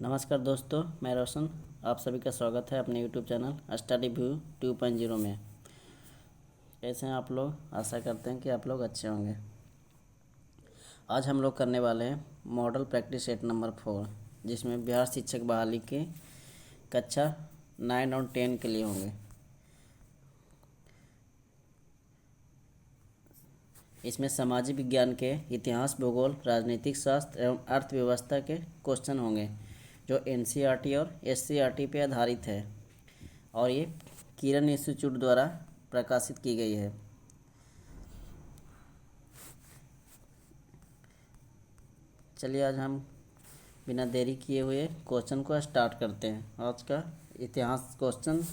नमस्कार दोस्तों, मैं रोशन। आप सभी का स्वागत है अपने यूट्यूब चैनल स्टडी व्यू 2.0 में। कैसे हैं आप लोग? आशा करते हैं कि आप लोग अच्छे होंगे। आज हम लोग करने वाले हैं मॉडल प्रैक्टिस सेट नंबर 4, जिसमें बिहार शिक्षक बहाली के कक्षा 9 और 10 के लिए होंगे। इसमें सामाजिक विज्ञान के इतिहास, भूगोल, राजनीतिक शास्त्र एवं अर्थव्यवस्था के क्वेश्चन होंगे, जो एनसीईआरटी और एससीईआरटी पे आधारित है और ये किरण इंस्टीट्यूट द्वारा प्रकाशित की गई है। चलिए आज हम बिना देरी किए हुए क्वेश्चन को स्टार्ट करते हैं। आज का इतिहास क्वेश्चन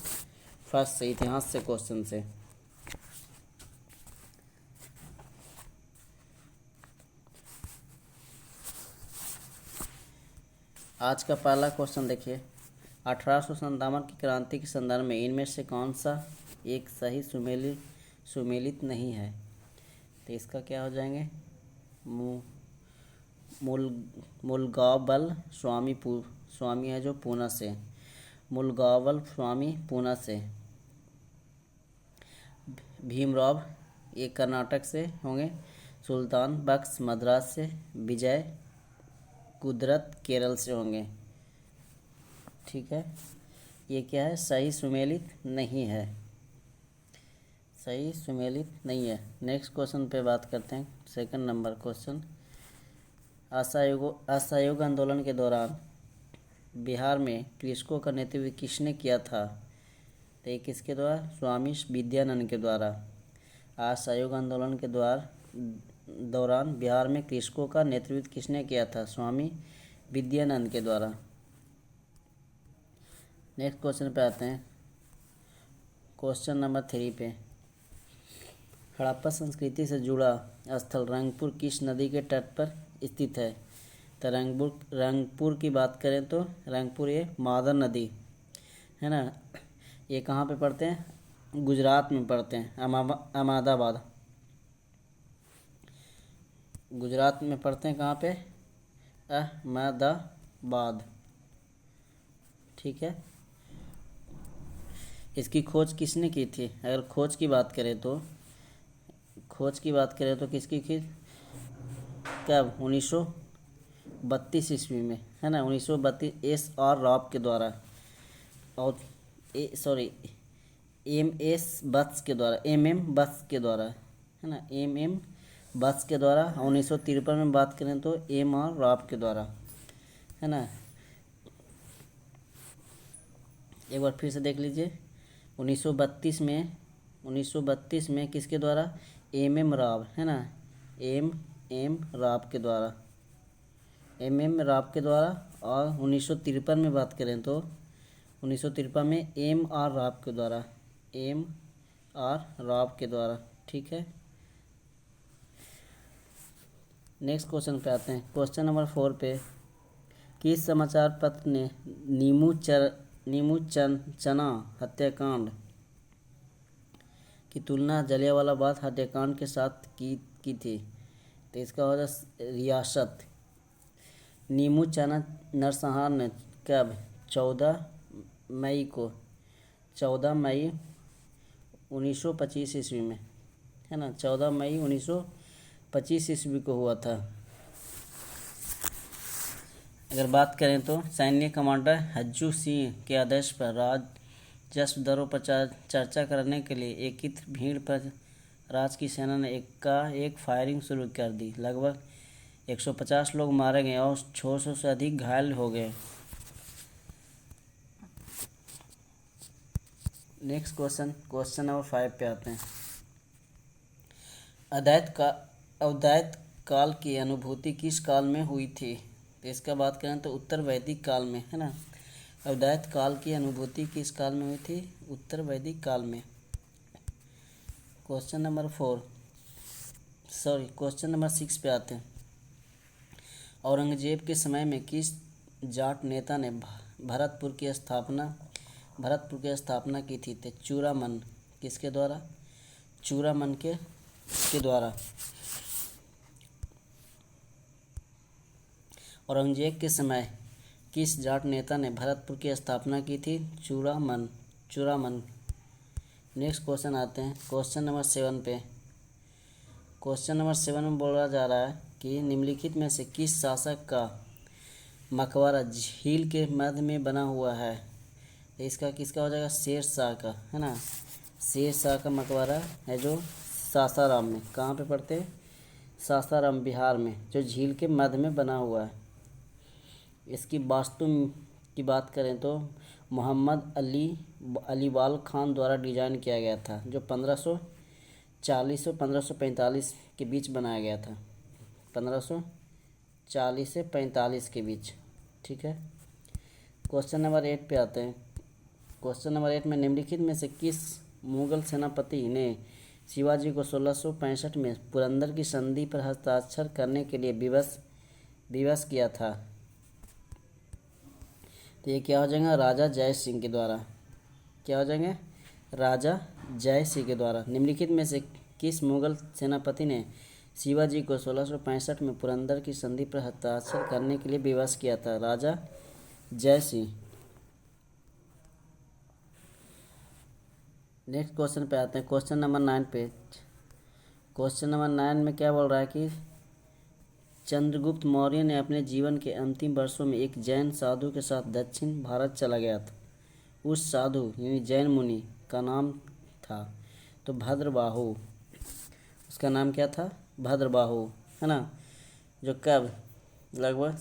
फर्स्ट से, इतिहास से क्वेश्चन से। आज का पहला क्वेश्चन देखिए, 1857 की क्रांति के संदर्भ में इनमें से कौन सा एक सही सुमेलित नहीं है? तो इसका क्या हो जाएंगे? मुलगावल स्वामी है जो पूना से, मुलगावल स्वामी पूना से। भीमराव ये कर्नाटक से होंगे। सुल्तान बख्श मद्रास से। विजय कुदरत केरल से होंगे। ठीक है, ये क्या है? सही सुमेलित नहीं है, सही सुमेलित नहीं है। नेक्स्ट क्वेश्चन पे बात करते हैं। सेकंड नंबर क्वेश्चन, असहयोग आंदोलन के दौरान बिहार में कृषकों का नेतृत्व किसने किया था? तो ये किसके द्वारा? स्वामी विद्यानंद के द्वारा। असहयोग आंदोलन के दौरान बिहार में कृषकों का नेतृत्व किसने किया था? स्वामी विद्यानंद के द्वारा। नेक्स्ट क्वेश्चन पे आते हैं, क्वेश्चन नंबर 3 पे। हड़प्पा संस्कृति से जुड़ा स्थल रंगपुर किस नदी के तट पर स्थित है? तो रंगपुर की बात करें तो रंगपुर ये मादर नदी है ना। ये कहाँ पे पड़ते हैं? गुजरात में पड़ते हैं। अहमदाबाद गुजरात में पड़ते हैं। कहाँ पे? अहमदाबाद। ठीक है, इसकी खोज किसने की थी? अगर खोज की बात करें तो किसकी की? कब? 1932 ईस्वी में, है ना। 1932 एस.आर. राव के द्वारा और एम.एस. बत्स के द्वारा, एम.एम. बत्स के द्वारा, है ना। एम.एम. बत्स के द्वारा। 1953 में बात करें तो एम.आर. राव के द्वारा, है ना। एक बार फिर से देख लीजिए। 1932 में किसके द्वारा? एम.एम. राव, है ना। एम.एम. राव के द्वारा, एम.एम. राव के द्वारा। और 1953 में बात करें तो 1953 में एम.आर. राव के द्वारा, एम.आर. राव के द्वारा। ठीक है, नेक्स्ट क्वेश्चन पे आते हैं। क्वेश्चन नंबर 4 पे, किस समाचार पत्र ने नीमूचना हत्याकांड की तुलना जलियांवाला बाग हत्याकांड के साथ की थी? तो इसका होगा रियासत। नीमूचना नरसंहार ने कब? 14 मई 1925 ईस्वी में, है ना। 14 मई 1925 ईस्वी को हुआ था। अगर बात करें तो सैन्य कमांडर हज्जू सिंह के आदेश पर राजस्व दरों पर चर्चा करने के लिए एकत्रित भीड़ पर राज की सेना ने एक फायरिंग शुरू कर दी। लगभग 150 लोग मारे गए और 600 से अधिक घायल हो गए। नेक्स्ट क्वेश्चन नंबर 5 पे आते हैं। अद्वैत काल की अनुभूति किस काल में हुई थी? तो इसका बात करें तो उत्तर वैदिक काल में, है ना। अद्वैत काल की अनुभूति किस काल में हुई थी? उत्तर वैदिक काल में। क्वेश्चन नंबर 6 पे आते हैं। औरंगजेब के समय में किस जाट नेता ने भरतपुर की स्थापना की थी? तो चूड़ामन। किसके द्वारा? चूड़ामन के द्वारा। औरंगजेब के समय किस जाट नेता ने भरतपुर की स्थापना की थी? चूड़ामन। नेक्स्ट क्वेश्चन आते हैं क्वेश्चन नंबर 7 पे। क्वेश्चन नंबर 7 में बोला जा रहा है कि निम्नलिखित में से किस शासक का मकबरा झील के मध्य में बना हुआ है? इसका किसका हो जाएगा? शेर शाह का, है ना। शेर शाह का मकबरा है जो सासाराम में, कहाँ पे पड़ते हैं? सासाराम बिहार में, जो झील के मध्य में बना हुआ है। इसकी वास्तु की बात करें तो मोहम्मद अलीवाल खान द्वारा डिजाइन किया गया था, जो 1540 से 1545 के बीच बनाया गया था। 1540 से 45 के बीच, ठीक है। क्वेश्चन नंबर 8 पे आते हैं। क्वेश्चन नंबर 8 में निम्नलिखित में से किस मुगल सेनापति ने शिवाजी को 1665 में पुरंदर की संधि पर हस्ताक्षर करने के लिए विवश किया था? तो ये क्या हो जाएगा? राजा जय सिंह के द्वारा। क्या हो जाएंगे? राजा जय सिंह के द्वारा। निम्नलिखित में से किस मुगल सेनापति ने शिवाजी को 1665 में पुरंदर की संधि पर हस्ताक्षर करने के लिए विवश किया था? राजा जय सिंह। नेक्स्ट क्वेश्चन पे आते हैं, क्वेश्चन नंबर 9 पे। क्वेश्चन नंबर 9 में क्या बोल रहा है कि चंद्रगुप्त मौर्य ने अपने जीवन के अंतिम वर्षों में एक जैन साधु के साथ दक्षिण भारत चला गया था। उस साधु यानी जैन मुनि का नाम था तो भद्रबाहु। उसका नाम क्या था? भद्रबाहु, है ना। जो कब लगभग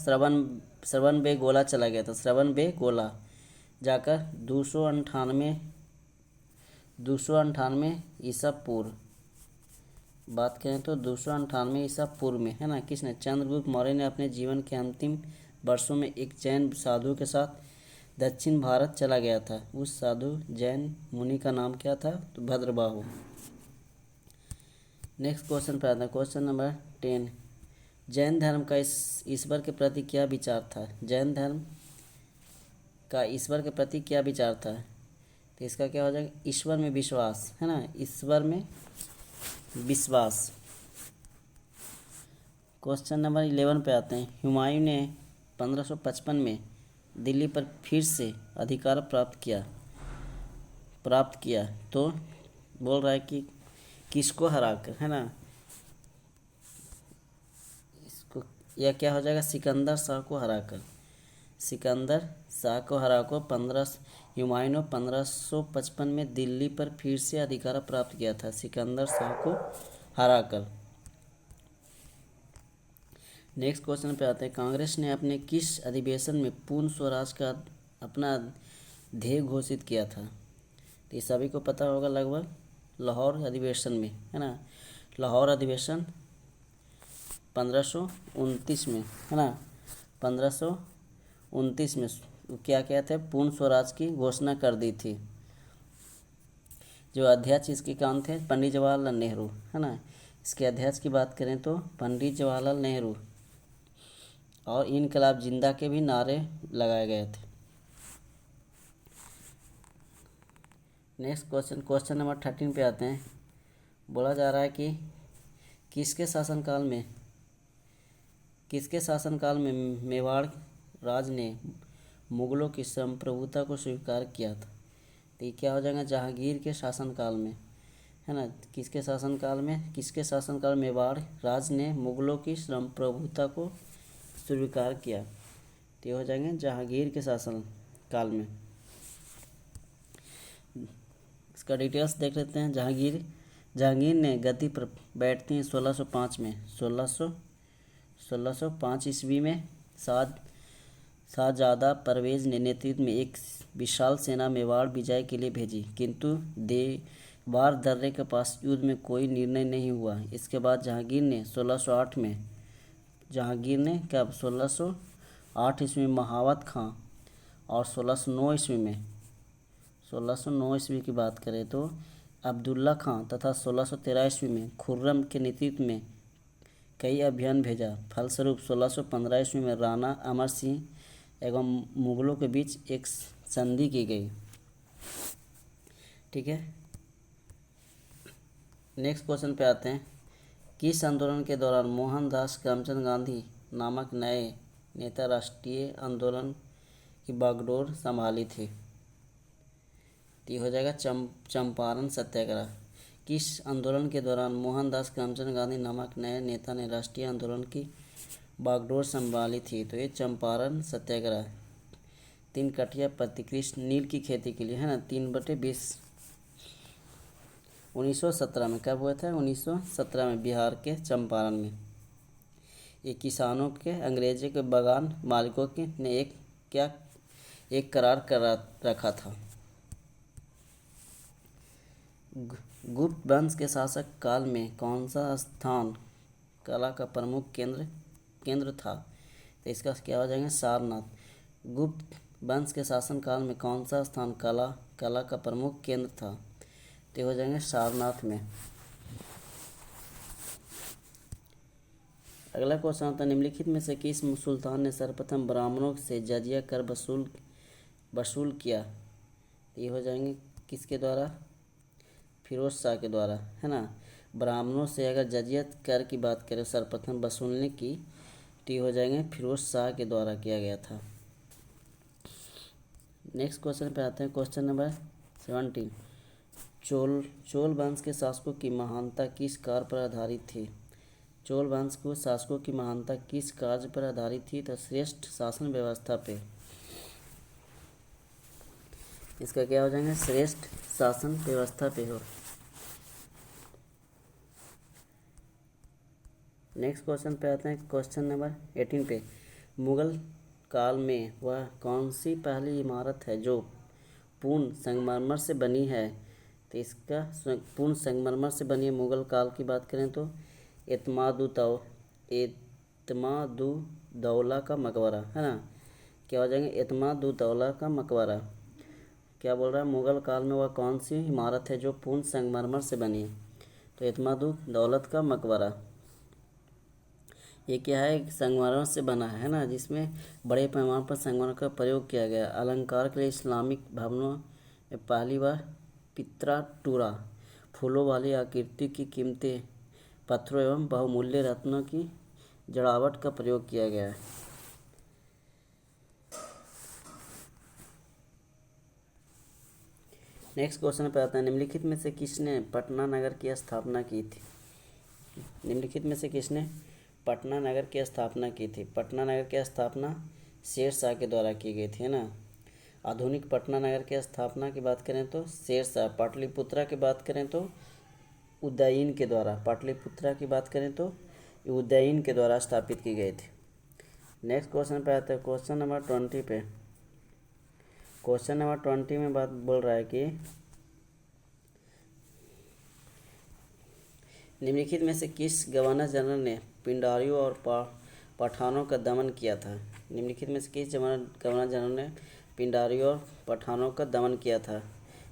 श्रवण बेगोला चला गया था। श्रवण बेगोला जाकर 298 ईसा पूर्व, बात करें तो 298 ईसा पूर्व में, है ना। किसने? चंद्रगुप्त मौर्य ने अपने जीवन के अंतिम वर्षों में एक जैन साधु के साथ दक्षिण भारत चला गया था। उस साधु जैन मुनि का नाम क्या था? तो भद्रबाहु। नेक्स्ट क्वेश्चन पे आता है, क्वेश्चन नंबर 10। जैन धर्म का ईश्वर के प्रति क्या विचार था? जैन धर्म का ईश्वर के प्रति क्या विचार था? तो इसका क्या हो जाएगा? ईश्वर में विश्वास, है ना। ईश्वर में विश्वास। क्वेश्चन नंबर 11 पे आते हैं। हुमायूं ने 1555 में दिल्ली पर फिर से अधिकार प्राप्त किया तो बोल रहा है कि किसको हराकर, है ना। इसको यह क्या हो जाएगा? सिकंदर शाह को हराकर। सिकंदर शाह को हराकर हुमायूं ने 1555 में दिल्ली पर फिर से अधिकार प्राप्त किया था, सिकंदर शाह को हराकर। नेक्स्ट क्वेश्चन पे आते हैं। कांग्रेस ने अपने किस अधिवेशन में पूर्ण स्वराज का अपना ध्येय घोषित किया था? तो ये सभी को पता होगा लगभग, लाहौर अधिवेशन में, है ना। लाहौर अधिवेशन 1529 में, है ना। 1529 में क्या थे? पूर्ण स्वराज की घोषणा कर दी थी। जो अध्यक्ष इसके कौन थे? पंडित जवाहरलाल नेहरू, है ना। इसके अध्यक्ष की बात करें तो पंडित जवाहरलाल नेहरू, और इनकलाब जिंदा के भी नारे लगाए गए थे। नेक्स्ट क्वेश्चन नंबर 13 पे आते हैं। बोला जा रहा है कि किसके शासनकाल में मेवाड़ राज ने मुगलों की संप्रभुता को स्वीकार किया था? तो ये क्या हो जाएगा? जहांगीर के शासनकाल में, है ना। किसके शासनकाल में मेवाड़ राज ने मुगलों की संप्रभुता को स्वीकार किया? तो ये हो जाएंगे जहांगीर के शासनकाल में। इसका डिटेल्स देख लेते हैं। जहांगीर ने गद्दी पर बैठते हैं 1605 में। 1605 ईस्वी में शाहजादा परवेज ने नेतृत्व में एक विशाल सेना मेवाड़ विजय के लिए भेजी, किंतु देवार दर्रे के पास युद्ध में कोई निर्णय नहीं हुआ। इसके बाद जहांगीर ने 1608 ईस्वी में महावत खां और 1609 ईस्वी की बात करें तो अब्दुल्ला खां तथा 1613 ईस्वी में खुर्रम के नेतृत्व में कई अभियान भेजा। फलस्वरूप 1615 ईस्वी में राणा अमर सिंह एवं मुगलों के बीच एक संधि की गई, ठीक है। नेक्स्ट क्वेश्चन पे आते हैं। किस आंदोलन के दौरान मोहनदास करमचंद गांधी नामक नए नेता राष्ट्रीय आंदोलन की बागडोर संभाली थी? तो ये हो जाएगा चंपारण सत्याग्रह। किस आंदोलन के दौरान मोहनदास करमचंद गांधी नामक नए नेता ने राष्ट्रीय आंदोलन की बागडोर संभाली थी? तो ये चंपारण सत्याग्रह। 3 कटिया प्रतिकृष्ट नील की खेती के लिए, है ना, 3/20। 1917 में कब हुआ था? 1917 में बिहार के चंपारण में। ये किसानों के, अंग्रेजी के बागान मालिकों के ने एक करार करा रखा था। गुप्त वंश के शासक काल में कौन सा स्थान कला का प्रमुख केंद्र था? तो इसका क्या हो जाएगा? सारनाथ। गुप्त वंश के शासन काल में कौन सा स्थान कला का प्रमुख केंद्र था? तो हो जाएंगे सारनाथ में। अगला क्वेश्चन आता है, निम्नलिखित में से किस सुल्तान ने सर्वप्रथम ब्राह्मणों से जजिया कर वसूल किया? ये हो जाएंगे किसके द्वारा? फिरोज शाह के द्वारा, है ना। ब्राह्मणों से अगर जजिया कर की बात करें सर्वप्रथम वसूलने की, तो ये हो जाएंगे फिरोज शाह के द्वारा किया गया था। नेक्स्ट क्वेश्चन पे आते हैं, क्वेश्चन नंबर 17। चोल वंश के शासकों की महानता किस कार्य पर आधारित थी? चोल वंश को शासकों की महानता किस कार्य पर आधारित थी? तो श्रेष्ठ शासन व्यवस्था पे। इसका क्या हो जाएगा? श्रेष्ठ शासन व्यवस्था पे हो। नेक्स्ट क्वेश्चन पे आते हैं, क्वेश्चन नंबर 18 पे। मुगल काल में वह कौन सी पहली इमारत है जो पूर्ण संगमरमर से बनी है? तो इसका पूर्ण संगमरमर से बनी मुगल काल की बात करें तो एतमादुद्दौला का मकबरा, है ना। क्या हो जाएंगे? एतमादुद्दौला का मकबरा। क्या बोल रहा है? मुगल काल में वह कौन सी इमारत है जो पूर्ण संगमरमर से बनी है? तो एतमादुद्दौला का मकबरा। ये क्या है? संगमरमर से बना है ना, जिसमें बड़े पैमाने पर संगमरमर का प्रयोग किया गया। अलंकार के लिए इस्लामिक भवनों में पहली बार पित्राटूरा फूलों वाली आकृति की कीमती पत्थरों एवं बहुमूल्य रत्नों की जड़ावट का प्रयोग किया गया है। नेक्स्ट क्वेश्चन पे आता है, निम्नलिखित में से किसने पटना नगर की स्थापना की थी? निम्नलिखित में से किसने पटना नगर की स्थापना की थी? पटना नगर की स्थापना शेर शाह के द्वारा की गई थी, है ना। आधुनिक पटना नगर की स्थापना की बात करें तो शेर शाह। पाटलिपुत्रा की बात करें तो उदयन के द्वारा। पाटलिपुत्रा की बात करें तो उदयन के द्वारा स्थापित की गई थी। नेक्स्ट क्वेश्चन पे आते हैं, क्वेश्चन नंबर 20 पे। क्वेश्चन नंबर 20 में बात बोल रहा है कि निम्नलिखित में से किस गवर्नर जनरल ने पिंडारियों और पठानों का दमन किया था? निम्नलिखित में से किस गवर्नर जनरल ने पिंडारियों और पठानों का दमन किया था?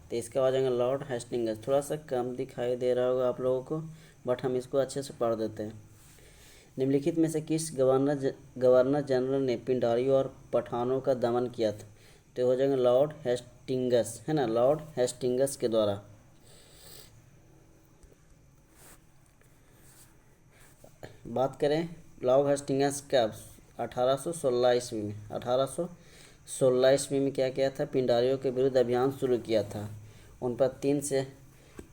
तो इसका आ जाएगा लॉर्ड हेस्टिंग्स। थोड़ा सा कम दिखाई दे रहा होगा आप लोगों को, बट हम इसको अच्छे से पढ़ देते हैं। निम्नलिखित में से किस गवर्नर जनरल ने पिंडारियों और पठानों का दमन किया था? तो हो जाएगा लॉर्ड हेस्टिंग्स, है ना, लॉर्ड हेस्टिंग्स के द्वारा। बात करें लॉर्ड हेस्टिंग्स का 1816 ईस्वी में। 1816 ईस्वी में क्या किया था? पिंडारियों के विरुद्ध अभियान शुरू किया था। उन पर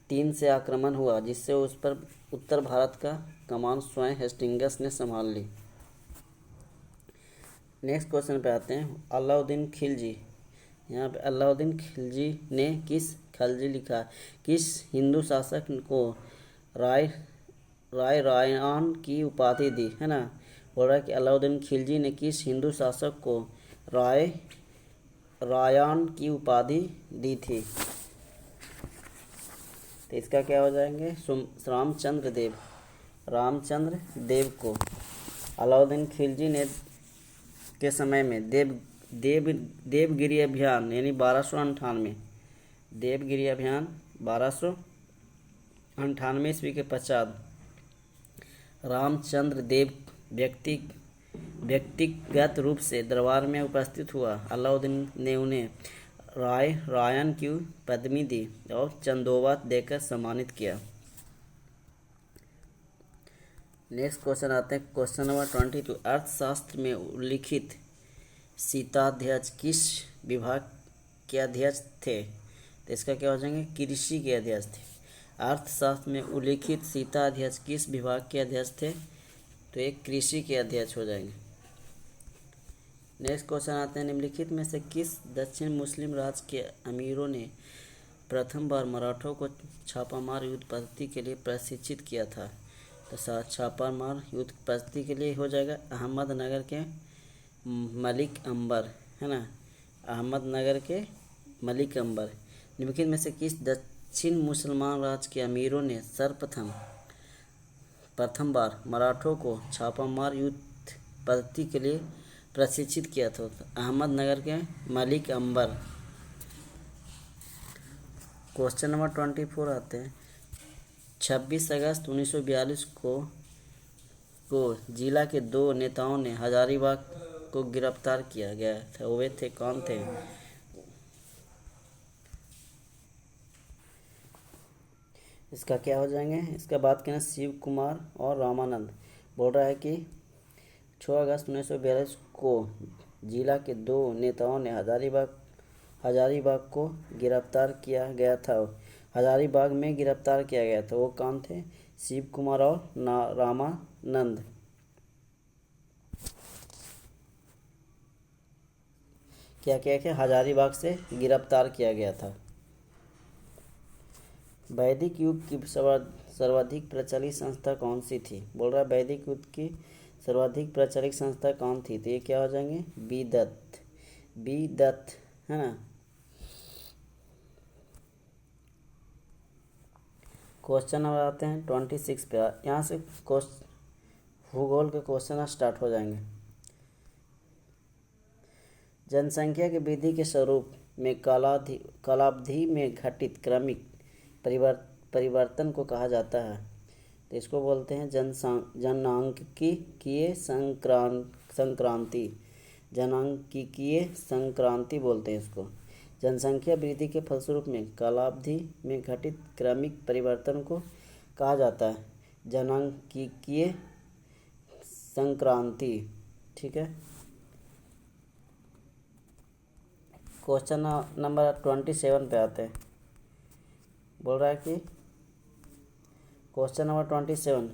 तीन से आक्रमण हुआ, जिससे उस पर उत्तर भारत का कमान स्वयं हेस्टिंग्स ने संभाल ली। नेक्स्ट क्वेश्चन पे आते हैं, अलाउद्दीन खिलजी। यहाँ पे अलाउद्दीन खिलजी ने खिलजी लिखा, किस हिंदू शासक को रायन की उपाधि दी, है ना। बोल रहा है कि अलाउद्दीन खिलजी ने किस हिंदू शासक को रायन की उपाधि दी थी? तो इसका क्या हो जाएंगे? रामचंद्र देव को। अलाउद्दीन खिलजी ने के समय में देवगिरी अभियान यानी 1298 देवगिरी अभियान 1298 ईस्वी के पश्चात रामचंद्र देव व्यक्तिगत रूप से दरबार में उपस्थित हुआ। अलाउद्दीन ने उन्हें रायन की पदवी दी और चंदोवा देकर सम्मानित किया। नेक्स्ट क्वेश्चन आते हैं, क्वेश्चन नंबर 22। अर्थशास्त्र में उल्लिखित सीताध्यक्ष किस विभाग के अध्यक्ष थे? तो इसका क्या हो जाएंगे? कृषि के अध्यक्ष थे। अर्थशास्त्र में उल्लिखित सीताध्यक्ष किस विभाग के अध्यक्ष थे? तो एक कृषि के अध्यक्ष हो जाएंगे। नेक्स्ट क्वेश्चन आते हैं, निम्नलिखित में से किस दक्षिण मुस्लिम राज्य के अमीरों ने प्रथम बार मराठों को छापामार युद्ध पद्धति के लिए प्रशिक्षित किया था? तो छापामार युद्ध पद्धति के लिए हो जाएगा अहमदनगर के मलिक अंबर, है ना, अहमदनगर के मलिक अंबर। निम्नलिखित में से किस दक्षिण मुसलमान राज्य के अमीरों ने प्रथम बार मराठों को छापामार युद्ध पद्धति के लिए प्रशिक्षित किया था? अहमदनगर के मलिक अंबर। क्वेश्चन नंबर 24 आते हैं, 26 अगस्त 1942 को जिला के 2 नेताओं ने हजारीबाग को गिरफ्तार किया गया था, वे थे कौन थे? इसका क्या हो जाएंगे? इसका बात करें शिव कुमार और रामानंद। बोल रहा है कि 6 अगस्त 1942 को जिला के 2 नेताओं ने हजारीबाग को गिरफ्तार किया गया था। हजारीबाग में गिरफ्तार किया गया था, वो कौन थे? शिव कुमार और रामानंद। क्या क्या क्या हजारीबाग से गिरफ्तार किया गया था। वैदिक युग की सर्वाधिक प्रचलित संस्था कौन सी थी? बोल रहा है वैदिक युग की सर्वाधिक प्रचलित संस्था कौन थी? तो ये क्या हो जाएंगे? बी दत्त, है ना। क्वेश्चन नंबर आते हैं 26 पे। यहाँ से भूगोल के क्वेश्चन स्टार्ट हो जाएंगे। जनसंख्या की वृद्धि के स्वरूप में कालावधि में घटित क्रमिक परिवर्तन को कहा जाता है। तो इसको बोलते हैं जनांकीय संक्रांति। जनांकीय संक्रांति बोलते हैं इसको। जनसंख्या वृद्धि के फलस्वरूप में कालावधि में घटित क्रमिक परिवर्तन को कहा जाता है जनांकीय संक्रांति। ठीक है। क्वेश्चन नंबर 27 पे आते हैं। बोल रहा है कि क्वेश्चन नंबर 27,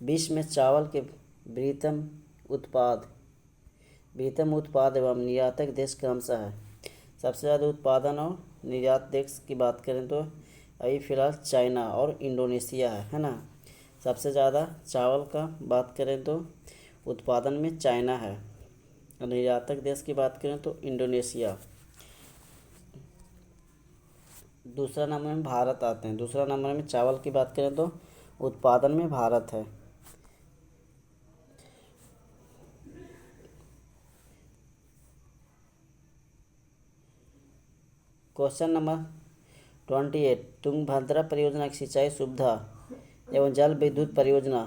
विश्व में चावल के बृहत्तम उत्पाद एवं निर्यातक देश क्रमशः है। सबसे ज़्यादा उत्पादन और निर्यात देश की बात करें तो अभी फ़िलहाल चाइना और इंडोनेशिया है ना। सबसे ज़्यादा चावल का बात करें तो उत्पादन में चाइना है और निर्यातक देश की बात करें तो इंडोनेशिया। दूसरा नंबर में भारत आते हैं। दूसरा नंबर में चावल की बात करें तो उत्पादन में भारत है। क्वेश्चन नंबर 28, तुंगभद्रा परियोजना की सिंचाई सुविधा एवं जल विद्युत परियोजना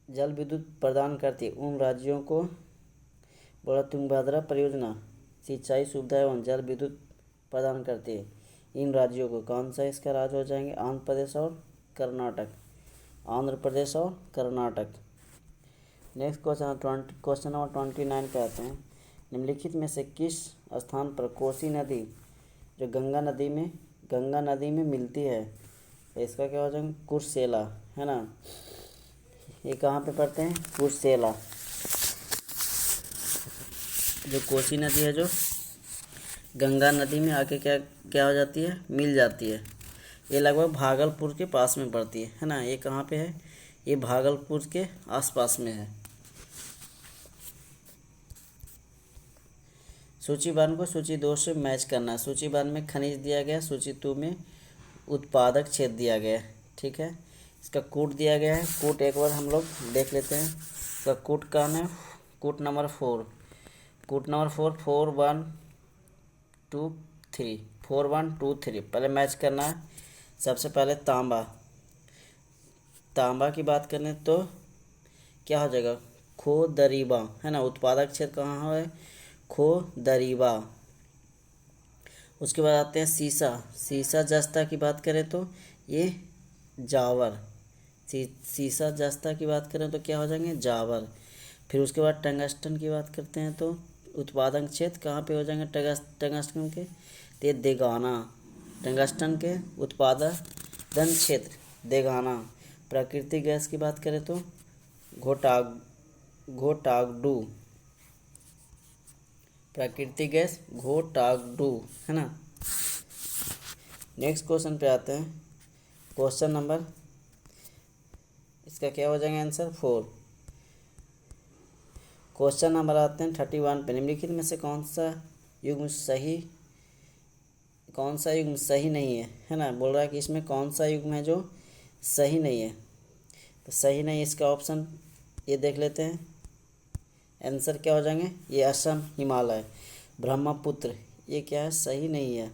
जल विद्युत प्रदान करती है उन राज्यों को। बोला तुंगभद्रा परियोजना सिंचाई सुविधा एवं जल विद्युत प्रदान करती है इन राज्यों को। कौन सा इसका राज्य हो जाएंगे? आंध्र प्रदेश और कर्नाटक। आंध्र प्रदेश और कर्नाटक। नेक्स्ट क्वेश्चन नंबर 29 पे आते हैं। निम्नलिखित में से किस स्थान पर कोसी नदी जो गंगा नदी में मिलती है? इसका क्या हो जाएगा? कुर्सेला, है ना। ये कहाँ पे पड़ते हैं? कुर्सेला। जो कोसी नदी है जो गंगा नदी में आके क्या हो जाती है? मिल जाती है। ये लगभग भागलपुर के पास में पड़ती है ना। ये कहाँ पे है? ये भागलपुर के आसपास में है। सूची 1 को सूची 2 से मैच करना है। सूची 1 में खनिज दिया गया, सूची 2 में उत्पादक क्षेत्र दिया गया है। ठीक है। इसका कूट दिया गया है। कूट एक बार हम लोग देख लेते हैं। इसका कूट कौन है? कूट नंबर 4। कूट नंबर 4 4 1 2 3 4 1 2 3। पहले मैच करना है। सबसे पहले तांबा की बात करें तो क्या हो जाएगा? खोदरीबा, है ना। उत्पादक क्षेत्र कहाँ है? खोदरीबा। उसके बाद आते हैं सीसा जस्ता की बात करें तो ये जावर। सीसा जस्ता की बात करें तो क्या हो जाएंगे, जावर। फिर उसके बाद टंगस्टन की बात करते हैं तो उत्पादन क्षेत्र कहाँ पे हो जाएंगे टंगस्टन के, तो ये देगाना। टंगस्टन के उत्पादन क्षेत्र देगाना। प्राकृतिक गैस की बात करें तो घोटागडू। प्राकृतिक गैस घोटागडू, है ना। नेक्स्ट क्वेश्चन पे आते हैं। क्वेश्चन नंबर, इसका क्या हो जाएगा आंसर 4। क्वेश्चन नंबर आते हैं 31 पे। निम्नलिखित में से कौन सा युग्म सही नहीं है ना। बोल रहा है कि इसमें कौन सा युग्म है जो सही नहीं है। तो सही नहीं, इसका ऑप्शन ये देख लेते हैं। आंसर क्या हो जाएंगे, ये असम हिमालय ब्रह्मपुत्र, ये क्या है, सही नहीं है।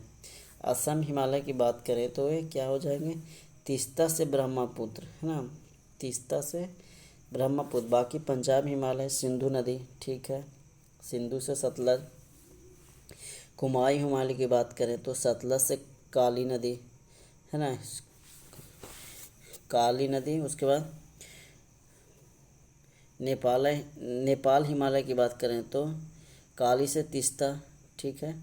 असम हिमालय की बात करें तो ये क्या हो जाएंगे, तीस्ता से ब्रह्मपुत्र, है ना, तीस्ता से ब्रह्मपुत्र। बाकी पंजाब हिमालय सिंधु नदी, ठीक है, सिंधु से सतलज। कुमाई हिमालय की बात करें तो सतलज से काली नदी, है ना, काली नदी। उसके बाद नेपाल हिमालय की बात करें तो काली से तीस्ता, ठीक है।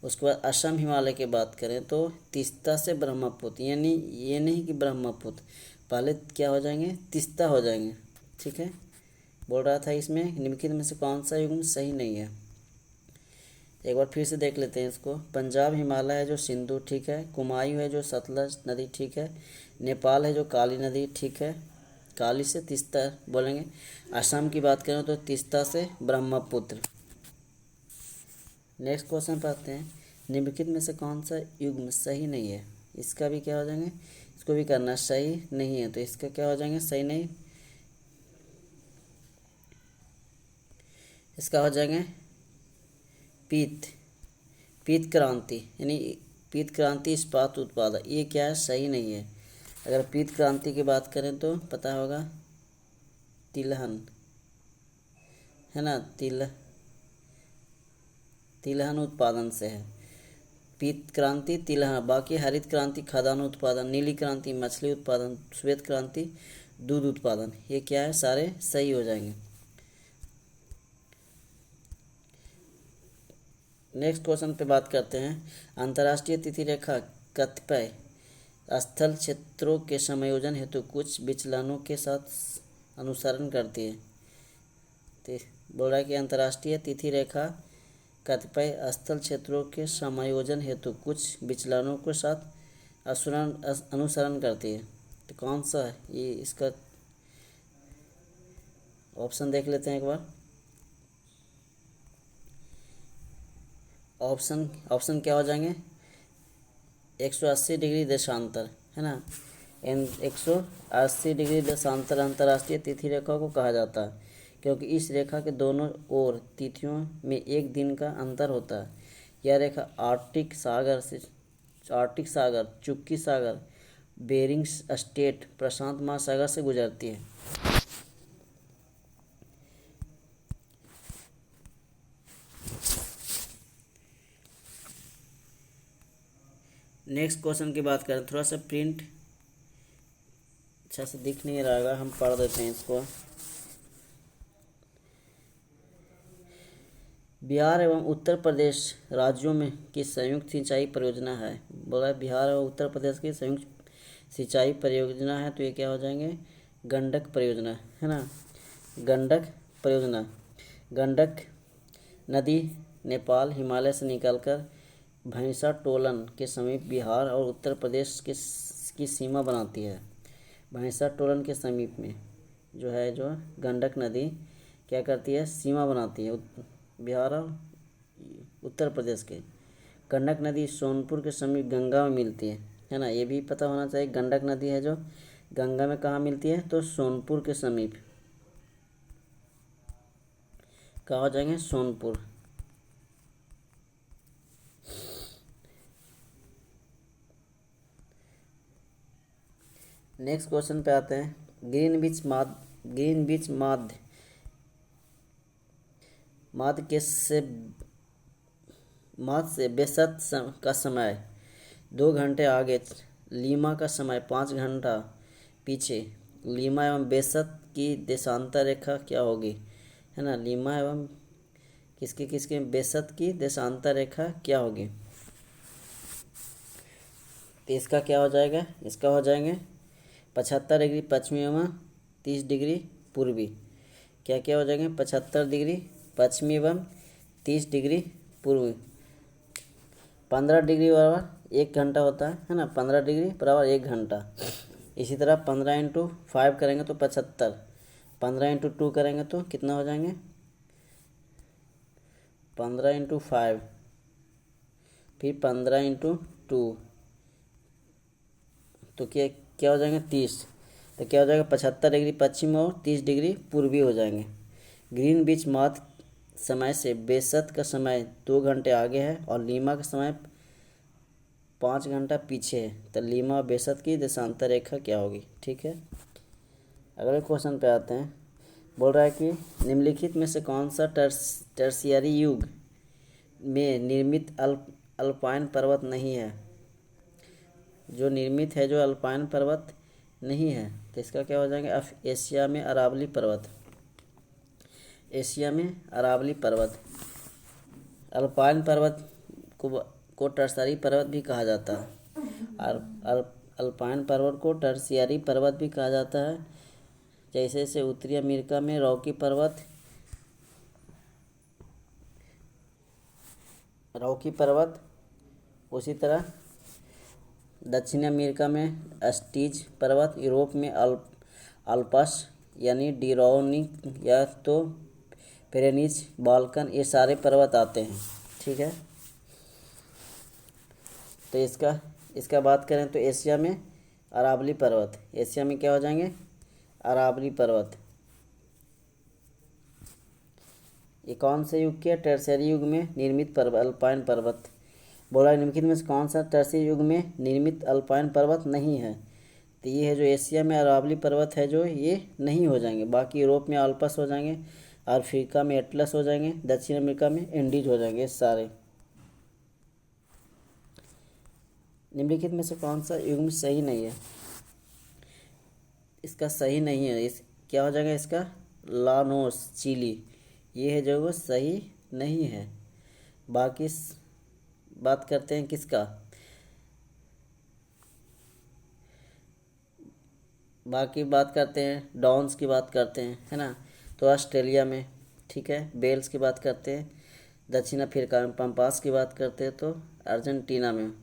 उसके बाद असम हिमालय की बात करें तो तीस्ता से ब्रह्मपुत्र, यानी ये नहीं कि ब्रह्मपुत्र, पहले क्या हो जाएंगे, तीस्ता हो जाएंगे, ठीक है। बोल रहा था इसमें निम्नलिखित में से कौन सा युग्म सही नहीं है। एक बार फिर से देख लेते हैं इसको। पंजाब हिमालय है जो सिंधु, ठीक है। कुमायूं है जो सतलज नदी, ठीक है। नेपाल है जो काली नदी, ठीक है, काली से तीस्ता बोलेंगे। असम की बात करें तो तीस्ता से ब्रह्मपुत्र। नेक्स्ट क्वेश्चन पर आते हैं। निम्नलिखित में से कौन सा युग्म सही नहीं है। इसका भी क्या हो जाएंगे, इसको भी करना सही नहीं है, तो इसका क्या हो जाएंगे, सही नहीं। इसका हो जाएंगे पीत क्रांति, यानी पीत क्रांति इस्पात उत्पादन, ये क्या है, सही नहीं है। अगर पीत क्रांति की बात करें तो पता होगा तिलहन, है ना, तिलहन उत्पादन से है पीत क्रांति, तिलहन। बाकी हरित क्रांति खाद्यान्न उत्पादन, नीली क्रांति मछली उत्पादन, श्वेत क्रांति दूध उत्पादन, ये क्या है, सारे सही हो जाएंगे। नेक्स्ट क्वेश्चन पे बात करते हैं। अंतर्राष्ट्रीय तिथि रेखा कतिपय स्थल क्षेत्रों के समायोजन हेतु कुछ विचलनों के साथ अनुसरण करती है। तो बोल रहा है कि अंतर्राष्ट्रीय तिथि रेखा कतिपय स्थल क्षेत्रों के समायोजन हेतु कुछ विचलनों के साथ अनुसरण करती है। तो कौन सा है ये, इसका ऑप्शन देख लेते हैं एक बार। ऑप्शन क्या हो जाएंगे, 180 डिग्री देशांतर, है ना। इन 180 डिग्री देशांतर अंतर्राष्ट्रीय तिथि रेखा को कहा जाता है, क्योंकि इस रेखा के दोनों ओर तिथियों में एक दिन का अंतर होता है। यह रेखा आर्कटिक सागर, चुक्की सागर, बेरिंग स्ट्रेट, प्रशांत महासागर से गुजरती है। नेक्स्ट क्वेश्चन की बात करें, थोड़ा सा प्रिंट अच्छा से दिख नहीं रहा होगा, हम पढ़ देते हैं इसको। बिहार एवं उत्तर प्रदेश राज्यों में की संयुक्त सिंचाई परियोजना है। बोला बिहार और उत्तर प्रदेश की संयुक्त सिंचाई परियोजना है, तो ये क्या हो जाएंगे, गंडक परियोजना, है ना, गंडक परियोजना। गंडक नदी नेपाल हिमालय से निकलकर भैंसा टोलन के समीप बिहार और उत्तर प्रदेश की सीमा बनाती है। भैंसा टोलन के समीप में जो गंडक नदी क्या करती है, सीमा बनाती है बिहार और उत्तर प्रदेश के। गंडक नदी सोनपुर के समीप गंगा में मिलती है ना, ये भी पता होना चाहिए। गंडक नदी है जो गंगा में कहाँ मिलती है, तो सोनपुर के समीप। कहाँ हो जाएंगे, सोनपुर। नेक्स्ट क्वेश्चन पे आते हैं। ग्रीनविच माध्य से बेसत का समय 2 घंटे आगे, लीमा का समय 5 घंटा पीछे, लीमा एवं बेसत की देशांतर रेखा क्या होगी, है ना। लीमा एवं किसके किसके बेसत की देशांतर रेखा क्या होगी। तो इसका क्या हो जाएगा, इसका हो जाएंगे 75 डिग्री पश्चिमी एवं 30 डिग्री पूर्वी। क्या क्या हो जाएंगे, 75 डिग्री पश्चिमी एवं 30 डिग्री पूर्वी। 15 डिग्री बराबर 1 घंटा होता है ना, 15 डिग्री बराबर 1 घंटा। इसी तरह 15 × 5 करेंगे तो 75, 15 × 2 करेंगे तो कितना हो जाएंगे, 15 × 5, फिर 15 × 2, तो क्या क्या हो जाएंगे 30। तो क्या हो जाएगा 75 डिग्री पश्चिम और 30 डिग्री पूर्वी हो जाएंगे। ग्रीनविच मध्य समय से बेसत का समय 2 घंटे आगे है और लीमा का समय 5 घंटा पीछे है। तो लीमा और बेसत की देशांतर रेखा क्या होगी, ठीक है। अगले क्वेश्चन पे आते हैं। बोल रहा है कि निम्नलिखित में से कौन सा टर्शियरी युग में निर्मित अल्पाइन पर्वत नहीं है। जो निर्मित है, जो अल्पाइन पर्वत नहीं है, तो इसका क्या हो जाएगा, एशिया में अरावली पर्वत। एशिया में अरावली पर्वत। अल्पाइन पर्वत को टर्शियरी पर्वत भी कहा जाता है। अल्पाइन पर्वत को टर्शियरी पर्वत भी कहा जाता है। जैसे जैसे उत्तरी अमेरिका में रॉकी पर्वत, उसी तरह दक्षिण अमेरिका में अस्टीज पर्वत, यूरोप में अल्पस यानी डिरोनिक या तो पेरेनीज, बाल्कन, ये सारे पर्वत आते हैं, ठीक है। तो इसका बात करें तो एशिया में अरावली पर्वत। एशिया में क्या हो जाएंगे, अरावली पर्वत। ये कौन से युग के, टर्शियरी युग में निर्मित पर्वत, अल्पाइन पर्वत। बोला निम्नलिखित में से कौन सा टर्शियरी युग में निर्मित अल्पाइन पर्वत नहीं है। तो ये है जो एशिया में अरावली पर्वत है, जो ये नहीं हो जाएंगे। बाकी यूरोप में अल्पस हो जाएंगे, अफ्रीका में एटलस हो जाएंगे, दक्षिण अमेरिका में एंडीज हो जाएंगे सारे। निम्नलिखित में से कौन सा युग्म सही नहीं है। इसका सही नहीं है, इस क्या हो जाएगा, इसका लानोस चिली, ये है जो वो सही नहीं है। बाकी बात करते हैं किसका, बाकी बात करते हैं डॉन्स की बात करते हैं, है ना। तो ऑस्ट्रेलिया में, ठीक है। बेल्स की बात करते हैं दक्षिण अफ्रीका में। पंपास की बात करते हैं तो अर्जेंटीना में।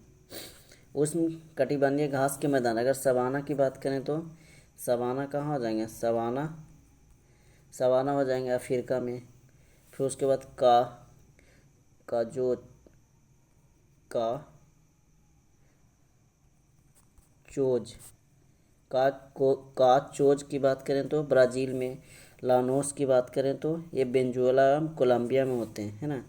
उष्ण कटिबंधीय घास के मैदान, अगर सवाना की बात करें तो सवाना कहाँ हो जाएंगे, सवाना हो जाएंगे अफ्रीका में। फिर उसके बाद काचोज की बात करें तो ब्राज़ील में। लानोस की बात करें तो ये वेनेजुएला कोलंबिया में होते हैं, है ना।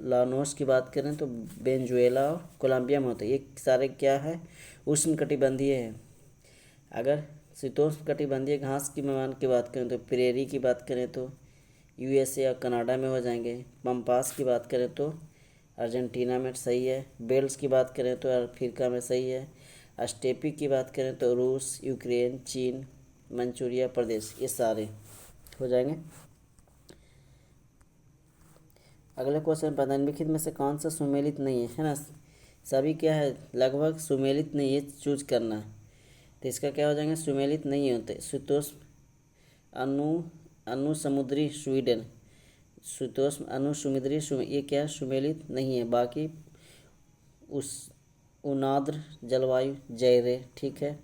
लानोस की बात करें तो वेनेजुएला और कोलंबिया में होते हैं। ये सारे क्या है, उष्ण कटिबंधीय है। अगर शीतोष्ण कटिबंधीय घास की मैदान की बात करें तो प्रेरी की बात करें तो यूएसए या कनाडा में हो जाएंगे। पम्पास की बात करें तो अर्जेंटीना में सही है। बेल्स की बात करें तो अफ्रीका में सही है। स्टेपी की बात करें तो रूस, यूक्रेन, चीन, मंचूरिया प्रदेश, ये सारे हो जाएंगे। अगले क्वेश्चन पर निम्नलिखित में से कौन सा सुमेलित नहीं है ना। सभी क्या है, लगभग सुमेलित नहीं है, चूज करना है। तो इसका क्या हो जाएंगे, सुमेलित नहीं होते। शीतोष्ण अनु समुद्री स्वीडन, शीतोष्ण अनुसमुद्री ये क्या सुमेलित नहीं है। बाकी उस उनाद्र जलवायु जैरे, ठीक है।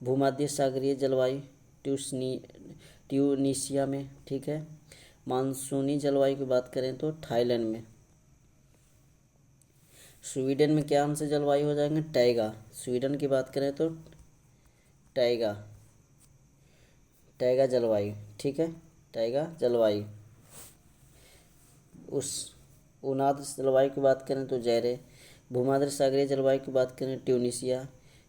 भूमध्य सागरीय जलवायु ट्यूनीशिया में, ठीक है। मानसूनी जलवायु की बात करें तो थाईलैंड में। स्वीडन में क्या हमसे जलवायु हो जाएंगे, टैगा। स्वीडन की बात करें तो टैगा जलवायु, ठीक है, टैगा जलवायु। उस उनाद्र जलवायु की बात करें तो जैरे। भूमध्य सागरीय जलवायु की बात करें ट्यूनीशिया।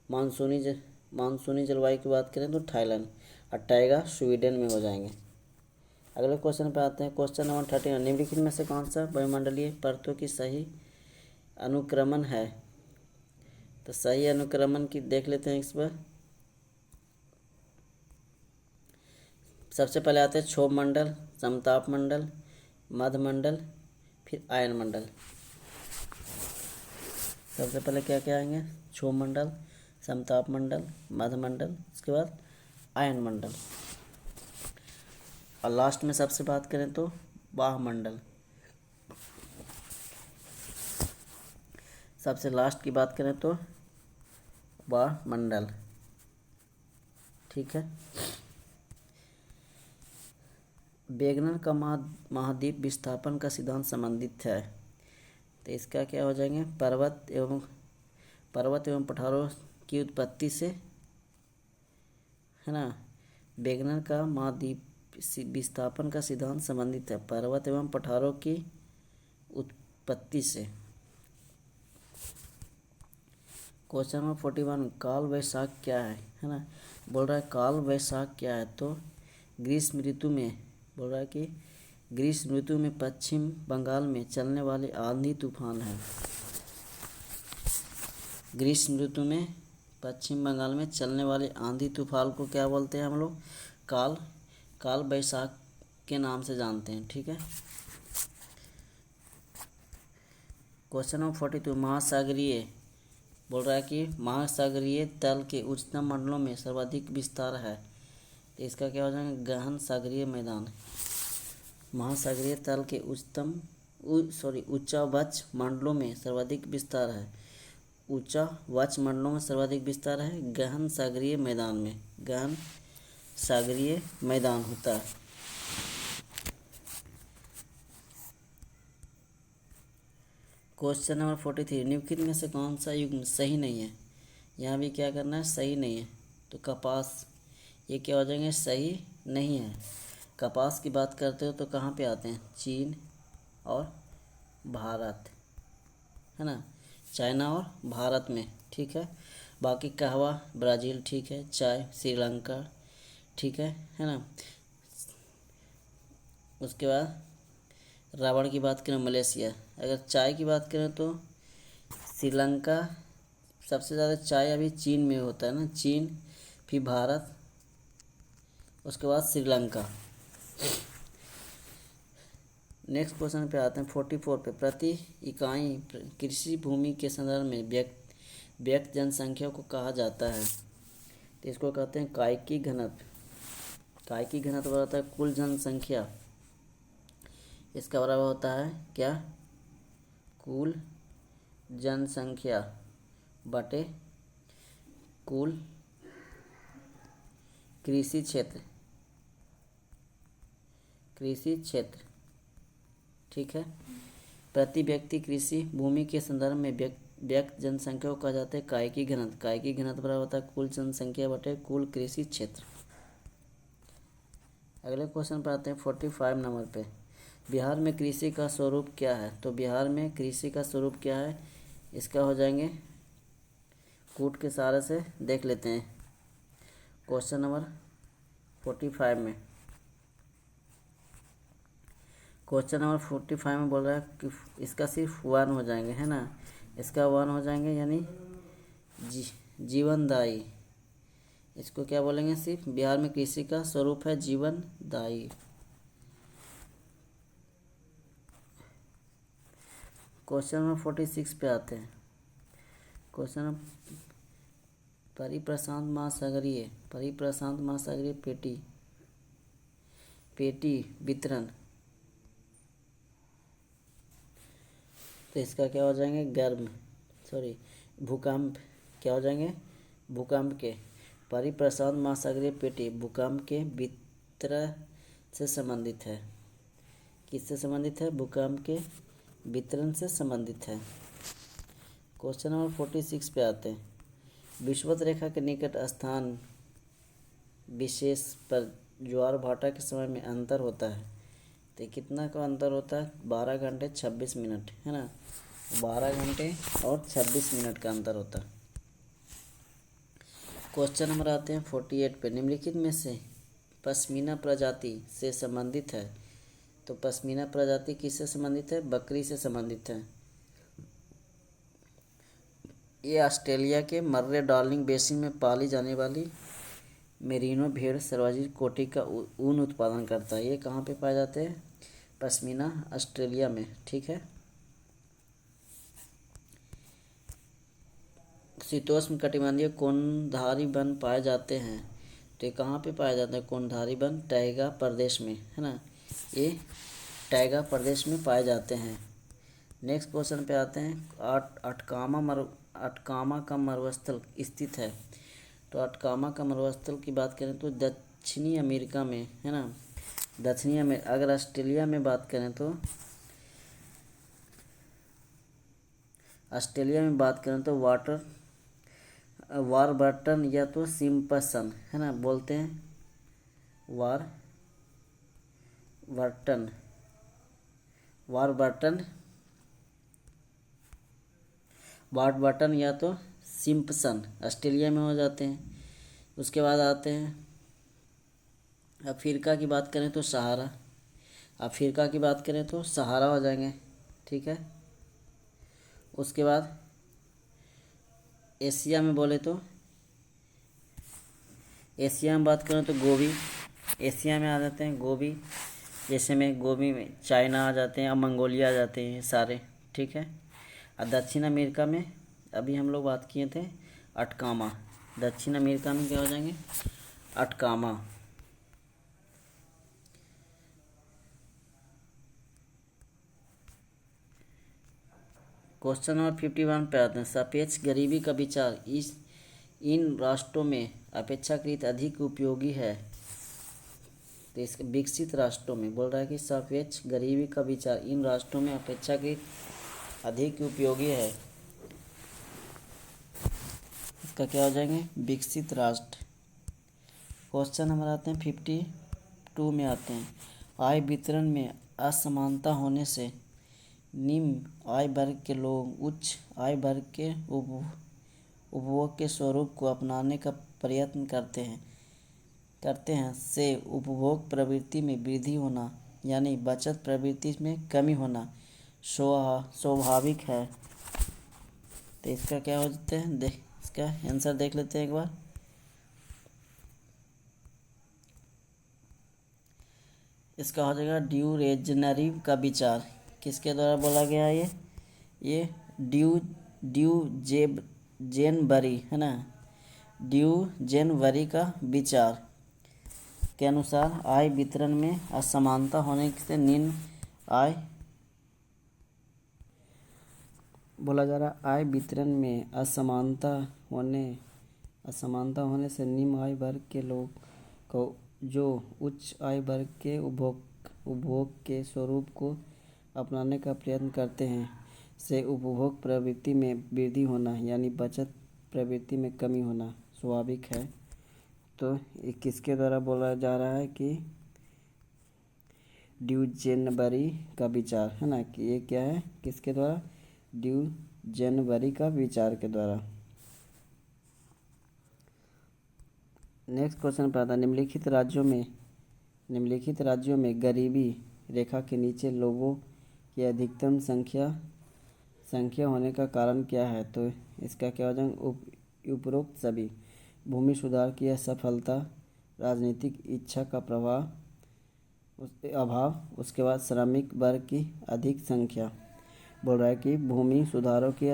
मानसूनी जलवायु की बात करें तो थाईलैंड। और टैगा स्वीडन में हो जाएंगे। अगले क्वेश्चन पे आते हैं। क्वेश्चन नंबर 13, निम्नलिखित में से कौन सा वायुमंडलीय परतों की सही अनुक्रमण है। तो सही अनुक्रमण की देख लेते हैं इस बार। सबसे पहले आते हैं क्षोभ मंडल, समताप मंडल, मध्यमंडल, फिर आयन मंडल। सबसे पहले क्या क्या आएंगे? क्षोभ मंडल, समताप मंडल, मध्यमंडल, उसके बाद आयन मंडल, और लास्ट में सबसे बात करें तो वायुमंडल। सबसे लास्ट की बात करें तो वायुमंडल। ठीक है। वेगनर का महाद्वीप विस्थापन का सिद्धांत संबंधित है, तो इसका क्या हो जाएंगे? पर्वत एवं पठारों की उत्पत्ति से, है ना। वेगनर का महाद्वीप विस्थापन का सिद्धांत संबंधित है पर्वत एवं पठारों की उत्पत्ति से। क्वेश्चन नंबर 41, काल वैशाख क्या है ना। बोल रहा है काल वैशाख क्या है, तो ग्रीष्म ऋतु में, बोल रहा है कि ग्रीष्म ऋतु में पश्चिम बंगाल में चलने वाले आंधी तूफान है। ग्रीष्म ऋतु में पश्चिम बंगाल में चलने वाले आंधी तूफान को क्या बोलते हैं हम लोग? काल वैशाख के नाम से जानते हैं। ठीक है। क्वेश्चन नंबर 42, महासागरीय, बोल रहा है कि महासागरीय तल के उच्चतम मंडलों में सर्वाधिक विस्तार है, तो इसका क्या हो जाएगा? गहन सागरीय मैदान। महासागरीय तल के उच्चावच मंडलों में सर्वाधिक विस्तार है। उच्चावच मंडलों में सर्वाधिक विस्तार है गहन सागरीय मैदान में। गहन सागरीय मैदान होता है। क्वेश्चन नंबर 43, निम्नलिखित में से कौन सा युग्म सही नहीं है? यहाँ भी क्या करना है? सही नहीं है, तो कपास, ये क्या हो जाएंगे? सही नहीं है। कपास की बात करते हो तो कहाँ पे आते हैं? चीन और भारत, है ना, चाइना और भारत में। ठीक है। बाकी कहवा ब्राज़ील, ठीक है, चाय श्रीलंका, ठीक है ना। उसके बाद रबड़ की बात करें मलेशिया। अगर चाय की बात करें तो श्रीलंका, सबसे ज़्यादा चाय अभी चीन में होता है ना, चीन, फिर भारत, उसके बाद श्रीलंका। नेक्स्ट क्वेश्चन पे आते हैं 44 पे, प्रति इकाई कृषि भूमि के संदर्भ में व्यक्त जनसंख्या को कहा जाता है, तो इसको कहते हैं कायिकी घनत्व। कायिकी घनत्व होता है कुल जनसंख्या, इसका बराबर होता है क्या? कुल जनसंख्या बटे कुल कृषि क्षेत्र। ठीक है। प्रति व्यक्ति कृषि भूमि के संदर्भ में व्यक्त जनसंख्या को कहा जाता है कायिकी घनत्व। कायिकी घनत्व बराबर होता है कुल जनसंख्या बटे कुल कृषि क्षेत्र। अगले क्वेश्चन पर आते हैं 45 नंबर पे, बिहार में कृषि का स्वरूप क्या है? तो बिहार में कृषि का स्वरूप क्या है? इसका हो जाएंगे कूट के सहारे से देख लेते हैं। क्वेश्चन नंबर 45 में, क्वेश्चन नंबर 45 में बोल रहा है कि इसका सिर्फ 1 हो जाएंगे, है ना। इसका 1 हो जाएंगे यानी जीवनदायी। इसको क्या बोलेंगे? सिर्फ बिहार में कृषि का स्वरूप है जीवनदायी। क्वेश्चन नंबर 46 पे आते हैं। क्वेश्चन परिप्रशांत महासागरीय पेटी वितरण, तो इसका क्या हो जाएंगे? भूकंप, क्या हो जाएंगे? भूकंप के। परिप्रशांत महासागरीय पेटी भूकंप के वितरण से संबंधित है। किससे संबंधित है? भूकंप के वितरण से संबंधित है। क्वेश्चन नंबर 46 पे आते हैं, विषुवत रेखा के निकट स्थान विशेष पर ज्वार भाटा के समय में अंतर होता है, तो कितना का अंतर होता है? 12 घंटे 26 मिनट, है ना। 12 घंटे और 26 मिनट का अंतर होता है। क्वेश्चन नंबर आते हैं 48 पे, निम्नलिखित में से पश्मीना प्रजाति से संबंधित है, तो पश्मीना प्रजाति किससे संबंधित है? बकरी से संबंधित है। ये ऑस्ट्रेलिया के मर्रे डार्लिंग बेसिन में पाली जाने वाली मेरिनो भेड़ सर्वाधिक कोटि का ऊन उत्पादन करता है। ये कहाँ पे पाए जाते हैं? पश्मीना ऑस्ट्रेलिया में। ठीक है। शीतोष्ण कटिबंधीय कोणधारी वन पाए जाते हैं। तो ये कहाँ पे पाए जाते हैं कोणधारी वन? टैगा प्रदेश में, है ना। ये टैगा प्रदेश में पाए जाते हैं। नेक्स्ट क्वेश्चन पे आते हैं। अटकामा का मरुस्थल स्थित है। तो अटकामा का मरुस्थल की बात करें तो दक्षिणी अमेरिका में, है ना। दक्षिणी में अगर ऑस्ट्रेलिया में बात करें तो वारबर्टन या तो सिम्पसन, है ना, बोलते हैं वारबर्टन या तो सिम्पसन ऑस्ट्रेलिया में हो जाते हैं। उसके बाद आते हैं अफ्रीका की बात करें तो सहारा। अफ्रीका की बात करें तो सहारा हो जाएंगे। ठीक है। उसके बाद एशिया में बोले तो एशिया में बात करें तो गोबी। एशिया में आ जाते हैं गोबी, जैसे में गोबी में चाइना आ जाते हैं और मंगोलिया आ जाते हैं सारे। ठीक है। और दक्षिण अमेरिका में अभी हम लोग बात किए थे अटकामा। दक्षिण अमेरिका में क्या हो जाएंगे? अटकामा। क्वेश्चन नंबर 51 पे आते हैं। सापेक्ष गरीबी का विचार इन राष्ट्रों में अपेक्षाकृत अधिक उपयोगी है। तो इस विकसित राष्ट्रों में बोल रहा है कि सापेक्ष गरीबी का विचार इन राष्ट्रों में अपेक्षाकृत अधिक उपयोगी है। इसका क्या हो जाएंगे? विकसित राष्ट्र। क्वेश्चन नंबर आते हैं 52 में आते हैं। आय वितरण में असमानता होने से निम्न आय वर्ग के लोग उच्च आय वर्ग के उपभोग के स्वरूप को अपनाने का प्रयत्न करते हैं से उपभोग प्रवृत्ति में वृद्धि होना यानी बचत प्रवृत्ति में कमी होना स्वाभाविक है। तो इसका क्या हो जाता है? इसका आंसर देख लेते हैं एक बार। इसका हो जाएगा ड्यूरेजनरी का विचार। किसके द्वारा बोला गया है? ये ड्यूजेनबरी, है ना। ड्यूजेनबरी का विचार के अनुसार आय वितरण में असमानता होने से निम्न आय बोला जा रहा। आय वितरण में असमानता होने से निम्न आय वर्ग के लोग को जो उच्च आय वर्ग के उपभोग के स्वरूप को अपनाने का प्रयत्न करते हैं से उपभोग प्रवृत्ति में वृद्धि होना यानी बचत प्रवृत्ति में कमी होना स्वाभाविक है। तो ये किसके द्वारा बोला जा रहा है? कि ड्यूजेनबरी का विचार, है ना। कि ये क्या है? किसके द्वारा? ड्यूजेनबरी का विचार के द्वारा। नेक्स्ट क्वेश्चन पर आता है। निम्नलिखित राज्यों में गरीबी रेखा के नीचे लोगों की अधिकतम संख्या होने का कारण क्या है? तो इसका क्या हो जाएगा? उपरोक्त सभी। भूमि सुधार की असफलता, राजनीतिक इच्छा का अभाव, उसके बाद श्रमिक वर्ग की अधिक संख्या। बोल रहा है कि भूमि सुधारों की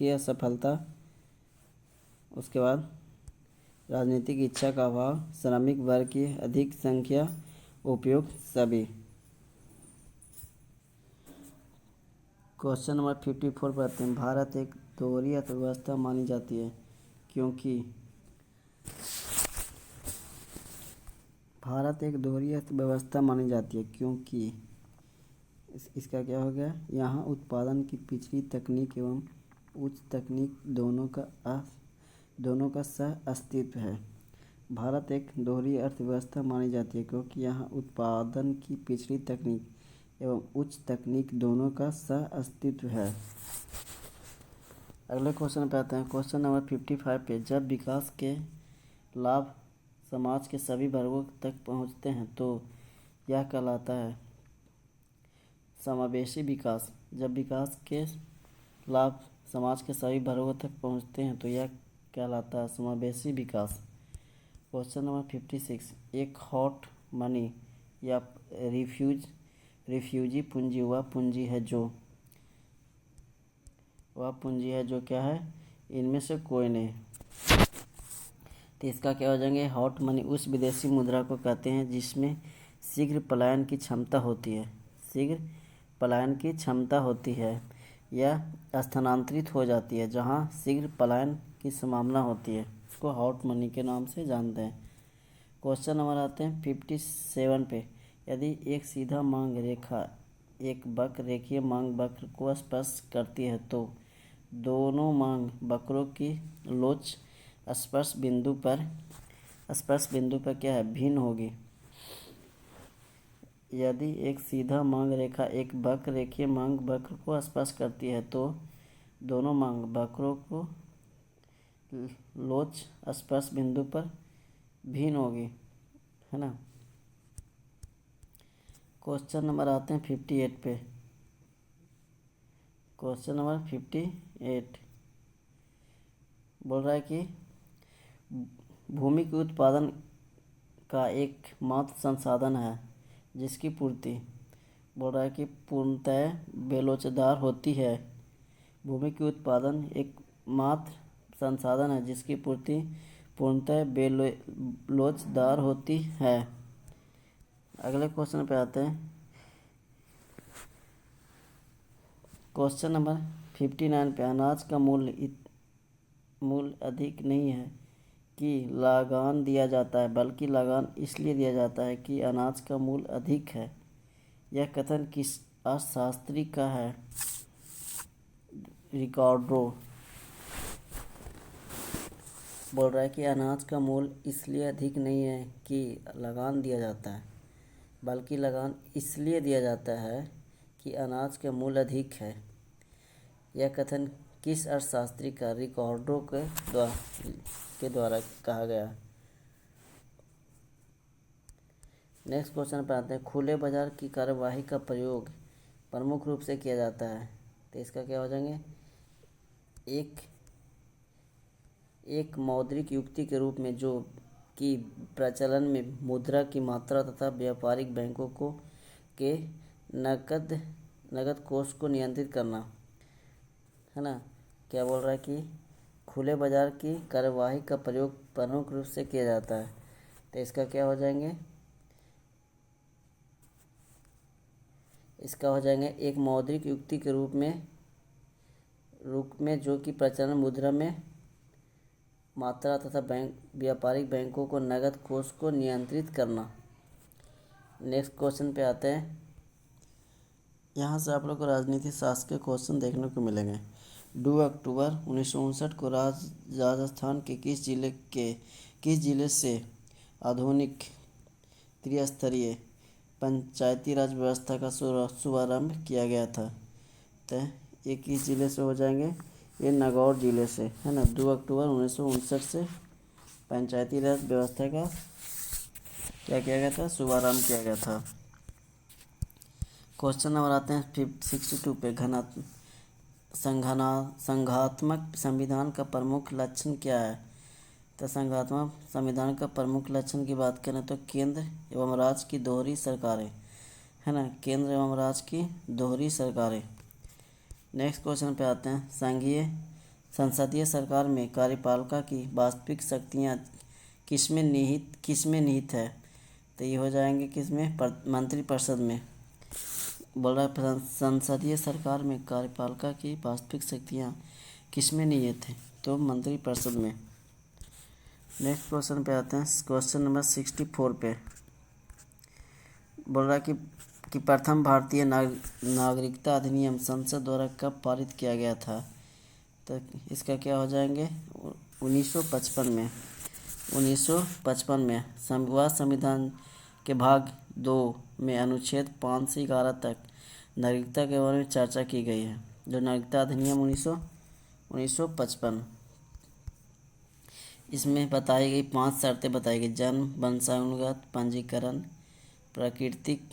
असफलता, उसके बाद राजनीतिक इच्छा का अभाव, श्रमिक वर्ग की अधिक संख्या, उपयुक्त सभी। क्वेश्चन नंबर 54 पर आते हैं। भारत एक दोहरी अर्थव्यवस्था मानी जाती है क्योंकि इसका क्या हो गया? यहाँ उत्पादन की पिछली तकनीक एवं उच्च तकनीक दोनों का सह अस्तित्व है। भारत एक दोहरी अर्थव्यवस्था मानी जाती है क्योंकि यहाँ उत्पादन की पिछली तकनीक एवं उच्च तकनीक दोनों का सह अस्तित्व है। अगले क्वेश्चन पे आते हैं। क्वेश्चन नंबर 55 पे। जब विकास के लाभ समाज के सभी वर्गों तक पहुँचते हैं तो यह कहलाता है समावेशी विकास। जब विकास के लाभ समाज के सभी वर्गों तक पहुँचते हैं तो यह कहलाता है समावेशी विकास। क्वेश्चन नंबर 56, एक हॉट मनी या रिफ्यूजी पूंजी वह पूंजी है जो क्या है, इनमें से कोई नहीं। तो इसका क्या हो जाएंगे, हॉट मनी उस विदेशी मुद्रा को कहते हैं जिसमें शीघ्र पलायन की क्षमता होती है या स्थानांतरित हो जाती है, जहां शीघ्र पलायन की संभावना होती है, इसको हॉट मनी के नाम से जानते हैं। क्वेश्चन नंबर आते हैं 57 पे, यदि एक सीधा मांग रेखा एक वक्र रेखीय मांग वक्र को स्पर्श करती है तो दोनों मांग वक्रों की लोच स्पर्श बिंदु पर क्या है, भिन्न होगी। यदि एक सीधा मांग रेखा एक वक्र रेखीय मांग वक्र को स्पर्श करती है तो दोनों मांग वक्रों को लोच स्पर्श बिंदु पर भिन्न होगी, है ना। क्वेश्चन नंबर आते हैं 58 पे। क्वेश्चन नंबर 58 बोल रहा है कि भूमि के उत्पादन का एक मात्र संसाधन है जिसकी पूर्ति बोल रहा है कि पूर्णतः बेलोचदार होती है। भूमि के उत्पादन एक मात्र संसाधन है जिसकी पूर्ति पूर्णतः बेलोचदार होती है। अगले क्वेश्चन पे आते हैं। क्वेश्चन नंबर 59 पे, अनाज का मूल्य अधिक नहीं है कि लगान दिया जाता है, बल्कि लगान इसलिए दिया जाता है कि अनाज का मूल्य अधिक है। यह कथन किस अर्थशास्त्री का है? रिकार्डो बोल रहा है कि अनाज का मूल्य इसलिए अधिक नहीं है कि लगान दिया जाता है, बल्कि लगान इसलिए दिया जाता है कि अनाज का मूल्य अधिक है। यह कथन किस अर्थशास्त्री का? रिकार्डो के द्वारा कहा गया। नेक्स्ट क्वेश्चन पर आते हैं। खुले बाजार की कार्यवाही का प्रयोग प्रमुख रूप से किया जाता है, तो इसका क्या हो जाएंगे, एक मौद्रिक युक्ति के रूप में जो कि प्रचलन में मुद्रा की मात्रा तथा व्यापारिक बैंकों के नकद कोष को नियंत्रित करना, है ना। क्या बोल रहा है कि खुले बाजार की कार्यवाही का प्रयोग प्रमुख रूप से किया जाता है, तो इसका क्या हो जाएंगे, इसका हो जाएंगे एक मौद्रिक युक्ति के रूप में जो कि प्रचलन मुद्रा में मात्रा तथा व्यापारिक बैंकों को नकद कोष को नियंत्रित करना। नेक्स्ट क्वेश्चन पे आते हैं। यहाँ से आप लोग को राजनीति शास्त्र के क्वेश्चन देखने को मिलेंगे। 2 अक्टूबर 1959 को राजस्थान के किस जिले से आधुनिक त्रिस्तरीय पंचायती राज व्यवस्था का शुभारंभ किया गया था? तो ये किस जिले से हो जाएंगे, ये नागौर जिले से, है ना। 2 अक्टूबर 1959 से पंचायती राज व्यवस्था का क्या किया गया था, शुभारंभ किया गया था। क्वेश्चन नंबर आते हैं 62 पे, संघात्मक संविधान का प्रमुख लक्षण क्या है? तो संघात्मक संविधान का प्रमुख लक्षण की बात करें तो केंद्र एवं राज्य की दोहरी सरकारें, है ना, केंद्र एवं राज्य की दोहरी सरकारें। नेक्स्ट क्वेश्चन पे आते हैं। संसदीय सरकार में कार्यपालिका की वास्तविक शक्तियाँ किसमें निहित है? तो ये हो जाएंगे किसमें, मंत्रिपरिषद में। बोल रहा है संसदीय सरकार में कार्यपालिका की वास्तविक शक्तियाँ किसमें निहित है? तो मंत्रिपरिषद में। नेक्स्ट क्वेश्चन पे आते हैं। क्वेश्चन नंबर 64 पे बोल रहा है कि प्रथम भारतीय नागरिकता अधिनियम संसद द्वारा कब पारित किया गया था? तो इसका क्या हो जाएंगे, 1955 में। 1955 में संविधान के भाग 2 में अनुच्छेद 5 से 11 तक नागरिकता के बारे में चर्चा की गई है। जो नागरिकता अधिनियम 1955, इसमें बताई गई 5 शर्तें बताई गई। जन्म, वंशानुगत पंजीकरण, प्राकृतिक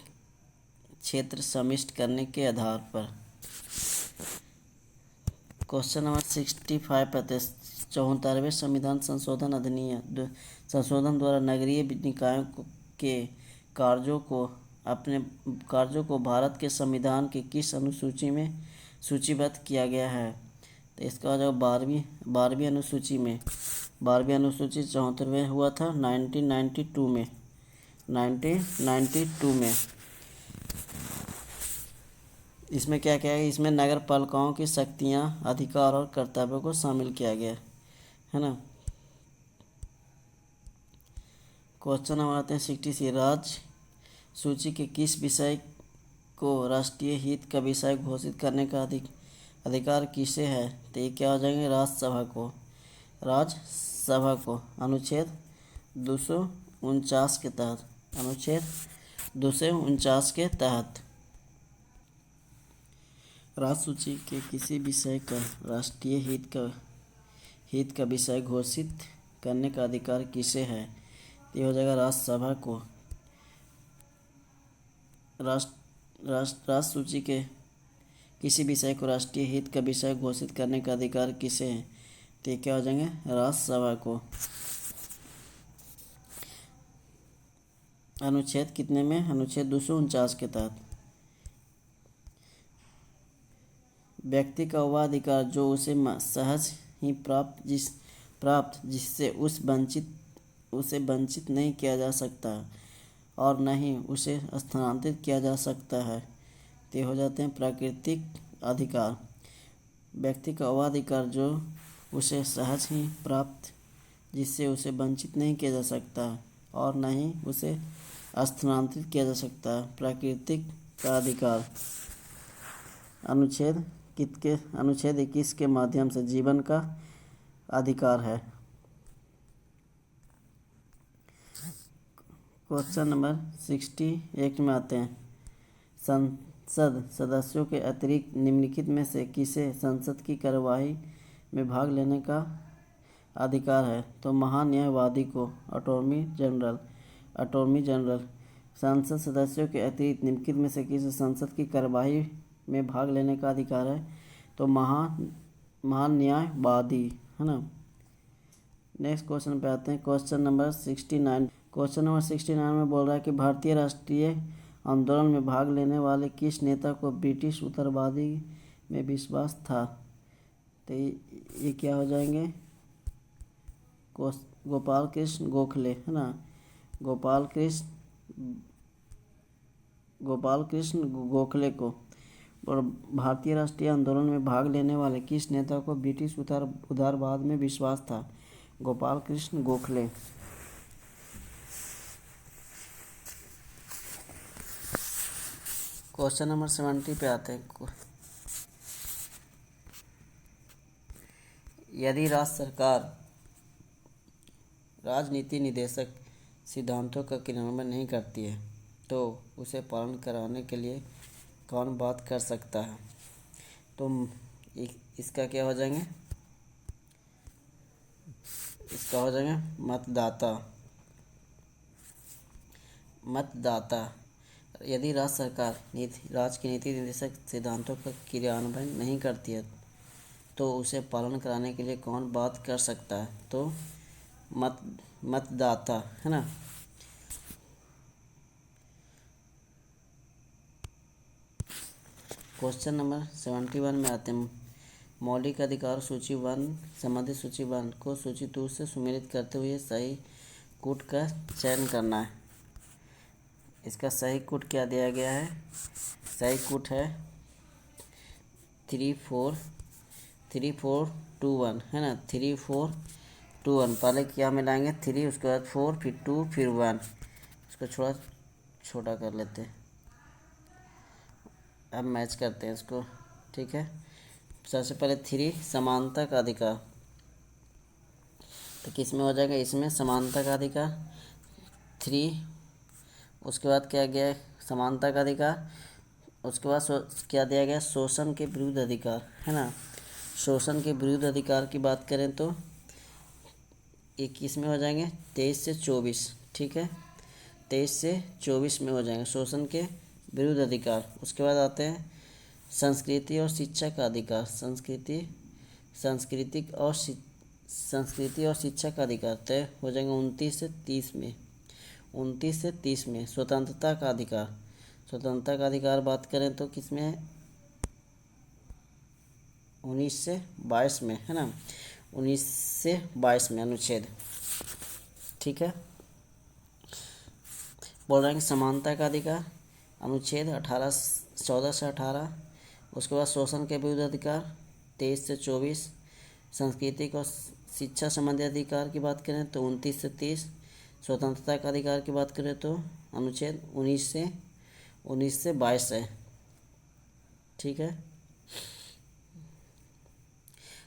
क्षेत्र समिष्ट करने के आधार पर। क्वेश्चन नंबर 65 पे आते हैं। 74वें संविधान संशोधन अधिनियम संशोधन द्वारा नगरीय निकायों के कार्यों को भारत के संविधान के किस अनुसूची में सूचीबद्ध किया गया है? तो इसका हो जाएगा 12वीं अनुसूची में। 12वीं अनुसूची 74वें हुआ था 1992 में। इसमें क्या क्या है? इसमें नगर पालिकाओं की शक्तियाँ, अधिकार और कर्तव्यों को शामिल किया गया है ना। क्वेश्चन नंबर आते हैं 66। राज्य सूची के किस विषय को राष्ट्रीय हित का विषय घोषित करने का अधिकार किसे है? तो ये क्या हो जाएंगे? राज्यसभा को अनुच्छेद 249 के तहत, अनुच्छेद 249 के तहत राज्य सूची के किसी विषय का राष्ट्रीय हित का विषय घोषित करने का अधिकार किसे है? ये हो जाएगा राज्यसभा को। राष्ट्र सूची के किसी विषय को राष्ट्रीय हित का विषय घोषित करने का अधिकार किसे है? तो क्या हो जाएंगे? राज्यसभा को। अनुच्छेद कितने में? अनुच्छेद 249 के तहत। व्यक्ति का वह अधिकार जो उसे सहज ही प्राप्त जिससे उसे वंचित नहीं किया जा सकता और न ही उसे स्थानांतरित किया जा सकता है, ते हो जाते हैं प्राकृतिक अधिकार। व्यक्ति का वह अधिकार जो उसे सहज ही प्राप्त जिससे उसे वंचित नहीं किया जा सकता और न ही उसे स्थानांतरित किया जा सकता, प्राकृतिक का अधिकार। अनुच्छेद 21 के माध्यम से जीवन का अधिकार है। क्वेश्चन नंबर 68 में आते हैं। संसद सदस्यों के अतिरिक्त निम्नलिखित में से किसे संसद की कार्यवाही में भाग लेने का अधिकार है? तो महान्यायवादी को, अटॉर्नी जनरल। संसद सदस्यों के अतिरिक्त निम्नलिखित में से किसे संसद की कार्यवाही में भाग लेने का अधिकार है? तो महान्यायवादी, है ना। नेक्स्ट क्वेश्चन पे आते हैं। क्वेश्चन नंबर 69 में बोल रहा है कि भारतीय राष्ट्रीय आंदोलन में भाग लेने वाले किस नेता को ब्रिटिश उत्तरवादी में विश्वास था? तो ये क्या हो जाएंगे? गोपाल कृष्ण गोखले, है ना। गोपाल कृष्ण गोखले को। और भारतीय राष्ट्रीय आंदोलन में भाग लेने वाले किस नेता को ब्रिटिश उदारवाद में विश्वास था? गोपाल कृष्ण गोखले। क्वेश्चन नंबर 70 पे आते हैं। यदि राज्य सरकार राजनीति निर्देशक सिद्धांतों का क्रियान्वयन नहीं करती है तो उसे पालन कराने के लिए कौन बात कर सकता है? तो इसका क्या हो जाएंगे? इसका हो जाएगा मतदाता। यदि राज्य सरकार राज्य की नीति निर्देशक सिद्धांतों का क्रियान्वयन नहीं करती है तो उसे पालन कराने के लिए कौन बात कर सकता है? तो मतदाता, है ना। क्वेश्चन नंबर 71 में आते हैं। मौलिक अधिकार सूची 1 संबंधित सूची 1 को सूची 2 से सुमेलित करते हुए सही कूट का चयन करना है। इसका सही कूट क्या दिया गया है? सही कूट है 3421, है ना। 3421। पहले क्या मिलाएंगे? 3, उसके बाद 4, फिर 2, फिर 1। इसको थोड़ा छोटा कर लेते हैं। अब मैच करते हैं इसको, ठीक है। सबसे पहले 3 समानता का अधिकार, तो किस में हो जाएगा? इसमें समानता का अधिकार 3। उसके बाद क्या गया? समानता का अधिकार। उसके बाद क्या दिया गया? शोषण के विरुद्ध अधिकार, है ना। शोषण के विरुद्ध अधिकार की बात करें तो 21 में हो जाएंगे 23 से 24, ठीक है। 23 से 24 में हो जाएंगे शोषण के विरुद्ध अधिकार। उसके बाद आते हैं संस्कृति और शिक्षा का अधिकार। संस्कृति संस्कृति और शिक्षा का अधिकार तय हो जाएंगे 29 से 30 में। स्वतंत्रता का अधिकार बात करें तो किसमें है, 19 से 22 में, है ना, 19 से 22 में अनुच्छेद। ठीक है, बोल रहे हैं कि समानता का अधिकार अनुच्छेद 14 से 18। उसके बाद शोषण के विरुद्ध अधिकार 23 से 24। सांस्कृतिक और शिक्षा संबंधी अधिकार की बात करें तो 29 से 30। स्वतंत्रता का अधिकार की बात करें तो अनुच्छेद 19 से 22 है। ठीक है,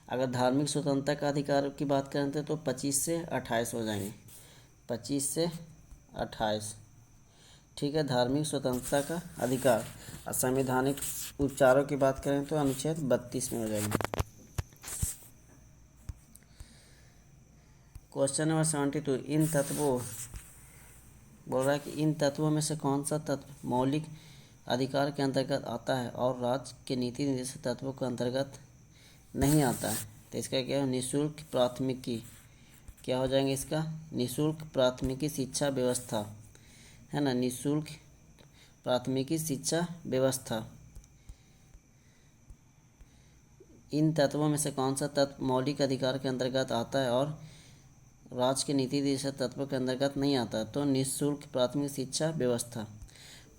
अगर धार्मिक स्वतंत्रता का अधिकार की बात करें तो 25 से 28 हो जाएंगे, 25 से 28। ठीक है, धार्मिक स्वतंत्रता का अधिकार। असंवैधानिक उपचारों की बात करें तो अनुच्छेद 32 में हो जाएंगे। क्वेश्चन नंबर 72, इन तत्वों, बोल रहा है कि इन तत्वों में से कौन सा तत्व मौलिक अधिकार के अंतर्गत आता है और राज्य के नीति निर्देशक तत्वों के अंतर्गत नहीं आता है। तो इसका क्या है, निःशुल्क प्राथमिकी, क्या हो जाएंगे इसका, निःशुल्क प्राथमिकी शिक्षा व्यवस्था, है ना, निःशुल्क प्राथमिकी शिक्षा व्यवस्था। इन तत्वों में से कौन सा तत्व मौलिक अधिकार के अंतर्गत आता है और राज्य के नीति निर्देशक तत्वों के अंतर्गत नहीं आता, तो निःशुल्क प्राथमिक शिक्षा व्यवस्था।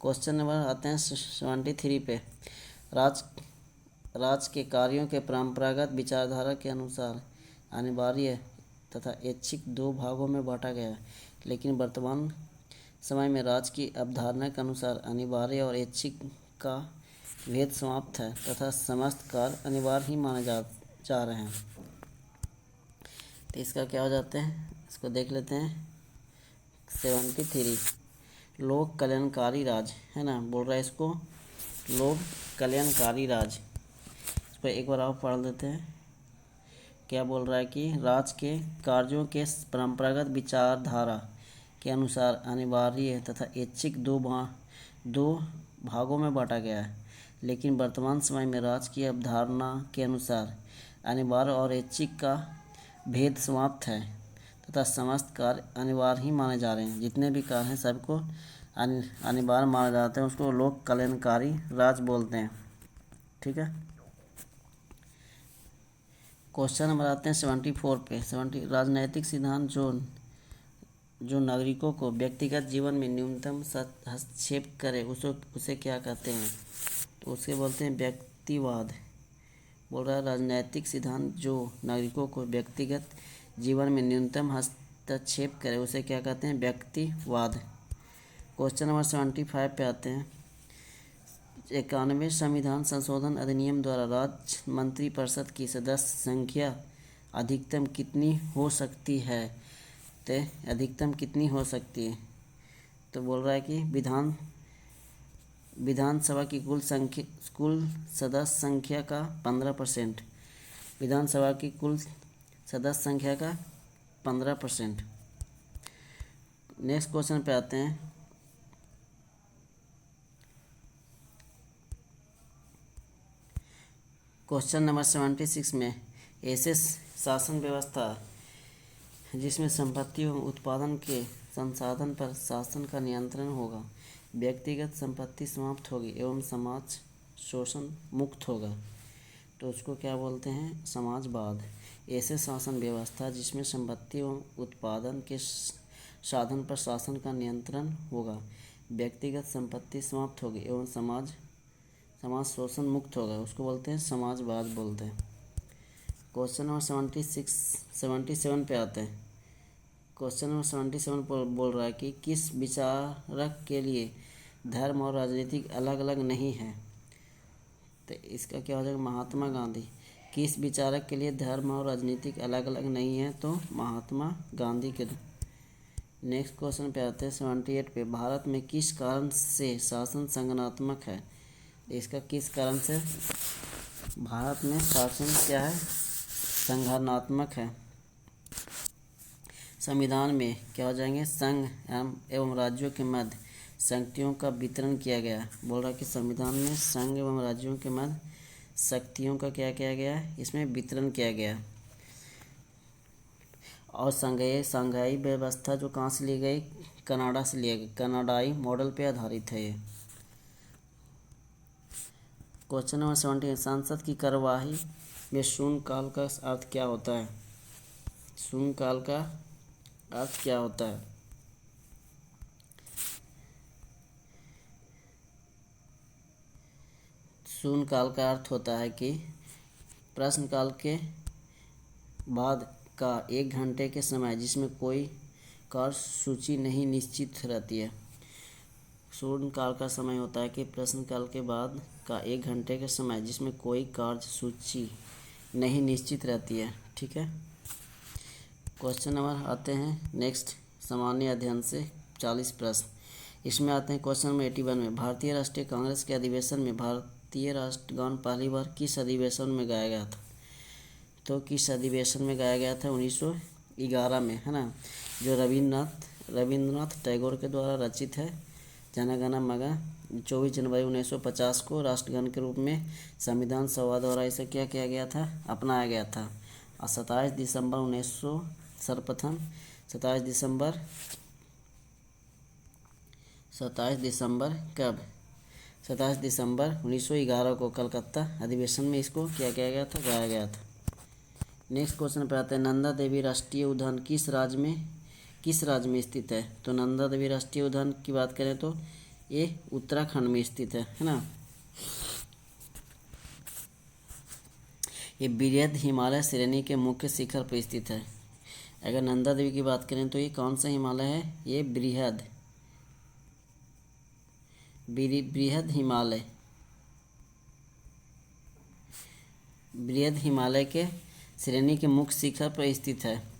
क्वेश्चन नंबर आते हैं 73 पे। राज्य के कार्यों के परंपरागत विचारधारा के अनुसार अनिवार्य तथा ऐच्छिक दो भागों में बांटा गया है, लेकिन वर्तमान समय में राज्य की अवधारणा के अनुसार अनिवार्य और ऐच्छिक का भेद समाप्त है तथा समस्त कार्य अनिवार्य ही माने जा रहे हैं। तो इसका क्या हो जाते हैं, इसको देख लेते हैं। 73, लोक कल्याणकारी राज, है ना, बोल रहा है इसको लोक कल्याणकारी राज। इसको एक बार आप पढ़ लेते हैं। क्या बोल रहा है कि राज्य के कार्यों के परंपरागत विचारधारा के अनुसार अनिवार्य तथा ऐच्छिक दो भागों में बांटा गया है, लेकिन वर्तमान समय में राज्य की अवधारणा के अनुसार अनिवार्य और ऐच्छिक का भेद समाप्त है तथा समस्त कार्य अनिवार्य ही माने जा रहे हैं। जितने भी कार्य हैं सबको अनिवार्य माने जाते हैं, उसको लोक कल्याणकारी राज बोलते हैं। ठीक है, क्वेश्चन नंबर आते हैं 74 पे। 70, राजनैतिक सिद्धांत जो नागरिकों को व्यक्तिगत जीवन में न्यूनतम हस्तक्षेप करे उसे क्या कहते हैं, तो उसे बोलते हैं व्यक्तिवाद। बोल रहा है राजनैतिक सिद्धांत जो नागरिकों को व्यक्तिगत जीवन में न्यूनतम हस्तक्षेप करे उसे क्या कहते हैं, व्यक्तिवाद। क्वेश्चन नंबर 75 पे आते हैं। 91 संविधान संशोधन अधिनियम द्वारा राज्य मंत्रिपरिषद की सदस्य संख्या अधिकतम कितनी हो सकती है, तो अधिकतम कितनी हो सकती है, तो बोल रहा है कि विधानसभा की कुल सदस्य संख्या का 15%, विधानसभा की कुल सदस्य संख्या का 15%। नेक्स्ट क्वेश्चन पे आते हैं। क्वेश्चन नंबर 76 में ऐसे शासन व्यवस्था जिसमें संपत्ति एवं उत्पादन के संसाधन पर शासन का नियंत्रण होगा, व्यक्तिगत संपत्ति समाप्त होगी एवं समाज शोषण मुक्त होगा, तो उसको क्या बोलते हैं, समाजवाद। ऐसे शासन व्यवस्था जिसमें संपत्ति एवं उत्पादन के साधन पर शासन का नियंत्रण होगा, व्यक्तिगत संपत्ति समाप्त होगी एवं समाज शोषण मुक्त होगा, उसको बोलते हैं समाजवाद बोलते हैं। क्वेश्चन नंबर 77 पे आते हैं। क्वेश्चन नंबर 77 बोल रहा है कि किस विचारक के लिए धर्म और राजनीतिक अलग अलग नहीं है, तो इसका क्या हो जाएगा, महात्मा गांधी। किस विचारक के लिए धर्म और राजनीतिक अलग अलग नहीं है, तो महात्मा गांधी के। नेक्स्ट क्वेश्चन पे आते हैं 78 पे। भारत में किस कारण से शासन संगठनात्मक है, इसका किस कारण से भारत में शासन क्या है, संगठनात्मक है। संविधान में क्या हो जाएंगे, संघ एवं राज्यों के मध्य शक्तियों का वितरण किया गया। बोल रहा है कि संविधान में संघ एवं राज्यों के मध्य शक्तियों का क्या किया गया, इसमें वितरण किया गया। और संघाई व्यवस्था जो कहाँ से ली गई, कनाडा से लिया गया, कनाडाई मॉडल पे आधारित है ये। क्वेश्चन नंबर 17, संसद की कार्यवाही में शून्यकाल का अर्थ क्या होता है? शून्यकाल का अर्थ क्या होता है? शून्यकाल का अर्थ होता है कि प्रश्नकाल के बाद का 1 घंटे के समय जिसमें कोई कार्य सूची नहीं निश्चित रहती है। शून्यकाल का समय होता है कि प्रश्नकाल के बाद का 1 घंटे के समय जिसमें कोई कार्य सूची नहीं निश्चित रहती है। ठीक है। क्वेश्चन नंबर आते हैं नेक्स्ट, सामान्य अध्ययन से 40 प्रश्न। इसमें आते हैं क्वेश्चन नंबर 81 में, भारतीय राष्ट्रीय कांग्रेस के अधिवेशन में भारतीय राष्ट्रगान पहली बार किस अधिवेशन में गाया गया था? तो किस अधिवेशन में गाया गया था? 1911 में, है ना, जो रविंद्रनाथ टैगोर के द्वारा रचित है। जन गण मन 24 जनवरी 1950 को राष्ट्रगान के रूप में संविधान सभा द्वारा इसे क्या किया गया था, अपनाया गया था। और 27 दिसंबर 1900 सर्वप्रथम 27 दिसंबर कब, 27 दिसंबर 1911 को कलकत्ता अधिवेशन में इसको क्या किया गया था, गाया गया था। नेक्स्ट क्वेश्चन पे आते हैं, नंदा देवी राष्ट्रीय उद्यान किस राज्य में स्थित है? तो नंदा देवी राष्ट्रीय उद्यान की बात करें तो ये उत्तराखंड में स्थित है ना। ये बृहद हिमालय श्रेणी के मुख्य शिखर पर स्थित है। अगर नंदा देवी की बात करें तो ये कौन सा हिमालय है? ये बृहद हिमालय के श्रेणी के मुख्य शिखर पर स्थित है।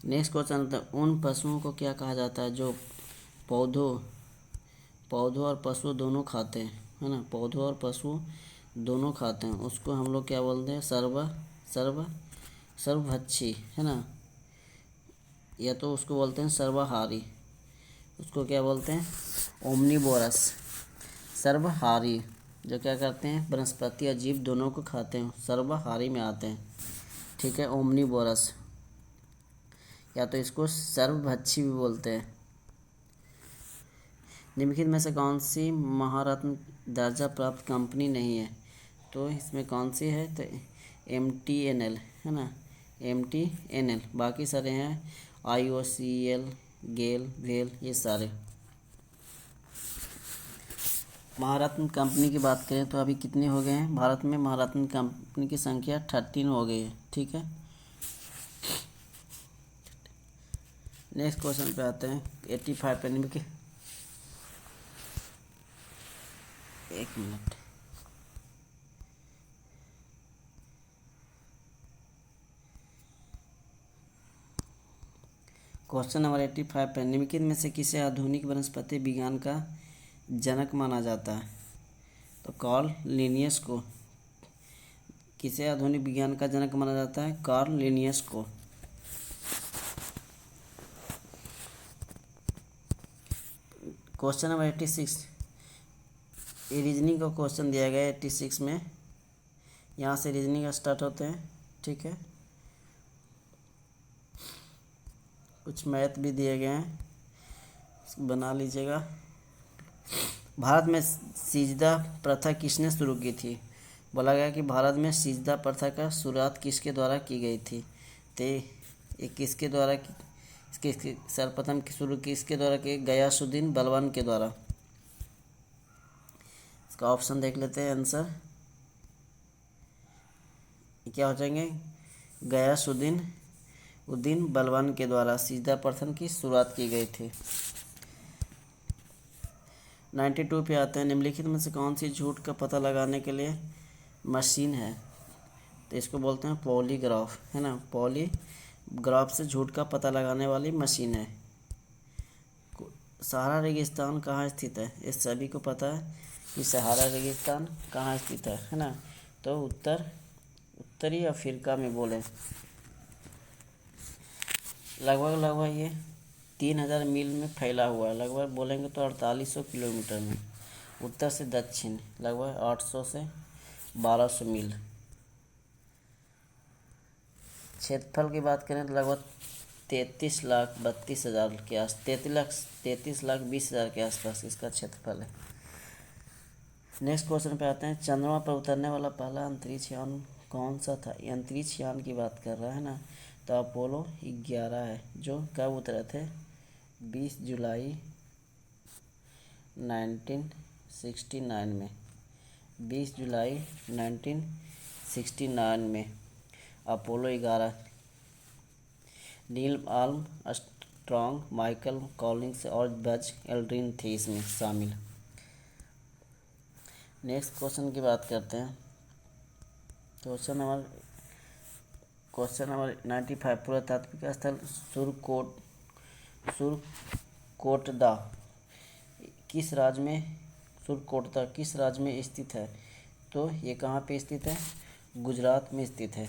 नेक्स्ट क्वेश्चन था, उन पशुओं को क्या कहा जाता है जो पौधों और पशु दोनों खाते हैं, है ना, पौधों और पशु दोनों खाते हैं, उसको हम लोग क्या बोलते हैं? सर्वभक्षी, है ना, या तो उसको बोलते हैं सर्वहारी, उसको क्या बोलते हैं? ओमनीवोरस। सर्वहारी जो क्या करते हैं? वनस्पति और जीव दोनों को खाते हैं, सर्वहारी में आते हैं। ठीक है, ओमनीवोरस, या तो इसको सर्वभक्षी भी बोलते हैं। निम्नलिखित में से कौन सी महारत्न दर्जा प्राप्त कंपनी नहीं है? तो इसमें कौन सी है? तो MTNL, है ना, MTNL। बाकी सारे हैं IOCL, गेल, वेल, ये सारे। महारत्न कंपनी की बात करें तो अभी कितने हो गए हैं भारत में? महारत्न कंपनी की संख्या 13 हो गई है। ठीक है। नेक्स्ट क्वेश्चन पे आते हैं 85 पे निम्न के, एक मिनट, क्वेश्चन नंबर 85 पे, निम्नलिखित में से किसे आधुनिक वनस्पति विज्ञान का जनक माना जाता है? तो कार्ल लिनियस को। किसे आधुनिक विज्ञान का जनक माना जाता है? कार्ल लिनियस को। क्वेश्चन नंबर 86, ये रीजनिंग का क्वेश्चन दिया गया है 86 में। यहाँ से रीजनिंग स्टार्ट होते हैं। ठीक है, कुछ मैथ भी दिए गए हैं, बना लीजिएगा। भारत में सिजदा प्रथा किसने शुरू की थी? बोला गया कि भारत में सिजदा प्रथा का शुरुआत किसके द्वारा की गई थी? तो ये किसके द्वारा इसके सर्वप्रथम शुरू किसके द्वारा की? गयासुद्दीन बलबन के द्वारा। इसका ऑप्शन देख लेते हैं आंसर क्या हो जाएंगे? गयासुद्दीन बलबन के द्वारा सिजदा प्रथा की शुरुआत की गई थी। 92 पे आते हैं, निम्नलिखित में से कौन सी झूठ का पता लगाने के लिए मशीन है? तो इसको बोलते हैं पॉलीग्राफ, है ना, पॉलीग्राफ से झूठ का पता लगाने वाली मशीन है। सहारा रेगिस्तान कहाँ स्थित है? इस सभी को पता है कि सहारा रेगिस्तान कहाँ स्थित है ना, तो उत्तरी अफ्रीका में बोले। लगभग ये 3000 मील में फैला हुआ है, लगभग बोलेंगे तो 4800 किलोमीटर में। उत्तर से दक्षिण लगभग 800 से 1200 मील। क्षेत्रफल की बात करें तो लगभग 33,32,000 के आस 33,20,000 के आसपास इसका क्षेत्रफल है। नेक्स्ट क्वेश्चन पे आते हैं। चंद्रमा पर उतरने वाला पहला अंतरिक्ष यान कौन सा था? ये अंतरिक्ष यान की बात कर रहा है ना, तो अपोलो 11 है, जो कब उतरे थे? 20 जुलाई 1969 में। 20 जुलाई 1969 में Apollo 11 Neil Armstrong, Michael Collins और बज एल्ड्रिन थे इसमें शामिल। नेक्स्ट क्वेश्चन की बात करते हैं। Question number 95। पुरातात्विक स्थल सुरकोटदा किस राज्य में स्थित है? तो ये कहाँ पे स्थित है? गुजरात में स्थित है।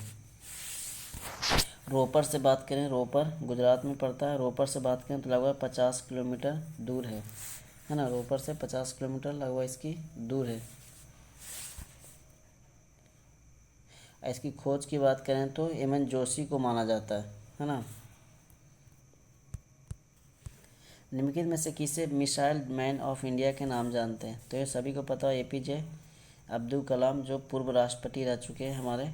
रोपर से बात करें, रोपर गुजरात में पड़ता है। रोपर से बात करें तो लगभग 50 किलोमीटर दूर है ना। रोपर से 50 किलोमीटर लगभग इसकी दूर है। इसकी खोज की बात करें तो एम.एन. जोशी को माना जाता है ना। निम्नलिखित में से किसे मिसाइल मैन ऑफ इंडिया के नाम जानते हैं? तो ये सभी को पता है, एपीजे अब्दुल कलाम, जो पूर्व राष्ट्रपति रह चुके हैं हमारे।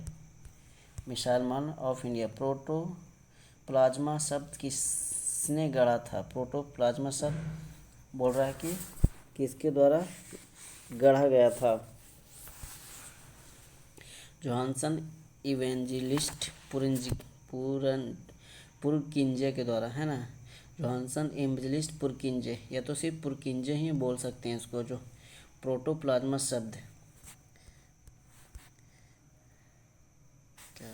Missile man of India. Protoplasm शब्द किसने गढ़ा था? प्रोटोप्लाज्मा शब्द बोल रहा है कि किसके द्वारा गढ़ा गया था? जोहानसन इवेंजलिस्ट पुरकिंजे के द्वारा, है ना। जोहानसन इवेंजलिस्ट पुरकिंजे, या तो सिर्फ पुरकिंजे ही बोल सकते हैं इसको, जो प्रोटोप्लाज्मा शब्द क्या।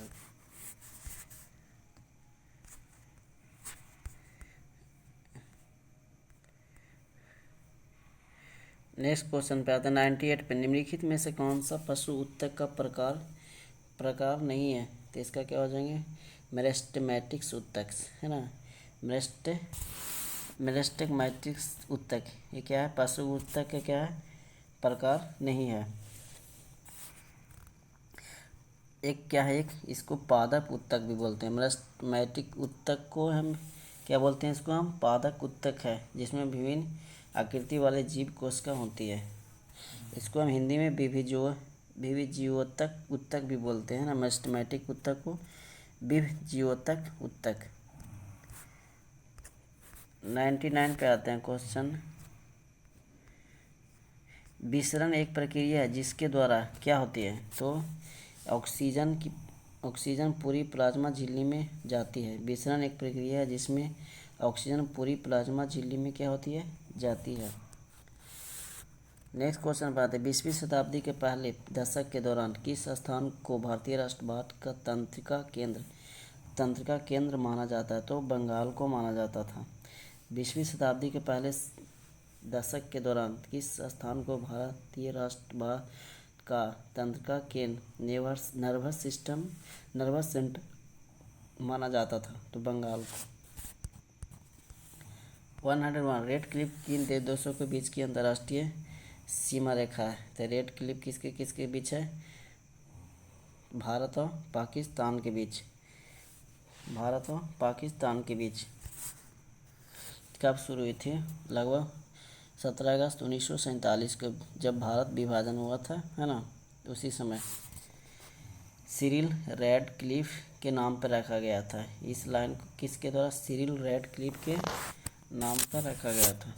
नेक्स्ट क्वेश्चन पे आता है 98 पे। निम्नलिखित में से कौन सा पशु उत्तक का प्रकार नहीं है? तो इसका क्या हो जाएंगे? मेरिस्टेमेटिक्स उत्तक, है ना। मेरिस्टेमेटिक्स उत्तक ये क्या है? पशु उत्तक का क्या है? प्रकार नहीं है। एक क्या है? एक इसको पादप उत्तक भी बोलते हैं। मेरिस्टेमेटिक उत्तक को हम क्या बोलते हैं? इसको हम पादप उत्तक है, जिसमें विभिन्न आकृति वाले जीव कोशिका होती है। इसको हम हिंदी में विभिजीवोत्तक उत्तक भी बोलते हैं ना। मेरिस्टेमेटिक उत्तक को विभिजीवोत्तक उत्तक। 99 पे आते हैं क्वेश्चन। विसरण एक प्रक्रिया है जिसके द्वारा क्या होती है? तो ऑक्सीजन पूरी प्लाज्मा झिल्ली में जाती है। विसरण एक प्रक्रिया है जिसमें ऑक्सीजन पूरी प्लाज्मा झिल्ली में क्या होती है? जाती है। नेक्स्ट क्वेश्चन पर आते हैं। 20वीं शताब्दी के पहले दशक के दौरान किस स्थान को भारतीय राष्ट्रवाद का तंत्रिका केंद्र माना जाता है? तो बंगाल को माना जाता था। 20वीं शताब्दी के पहले दशक के दौरान किस स्थान को भारतीय राष्ट्रवाद का तंत्रिका केंद्र नर्वस सेंटर माना जाता था? तो बंगाल को। 101। रेड क्लिफ किन देशों के बीच की अंतर्राष्ट्रीय सीमा रेखा है? तो रेड क्लिफ किसके किसके बीच है? भारत और पाकिस्तान के बीच। भारत और पाकिस्तान के बीच कब शुरू हुई थी? लगभग 17 अगस्त 1947 को, जब भारत विभाजन हुआ था, है ना। उसी समय सिरिल रेड क्लिफ के नाम पर रखा गया था। इस लाइन को किसके द्वारा? सिरिल रेड क्लिफ के नाम पर रखा गया था।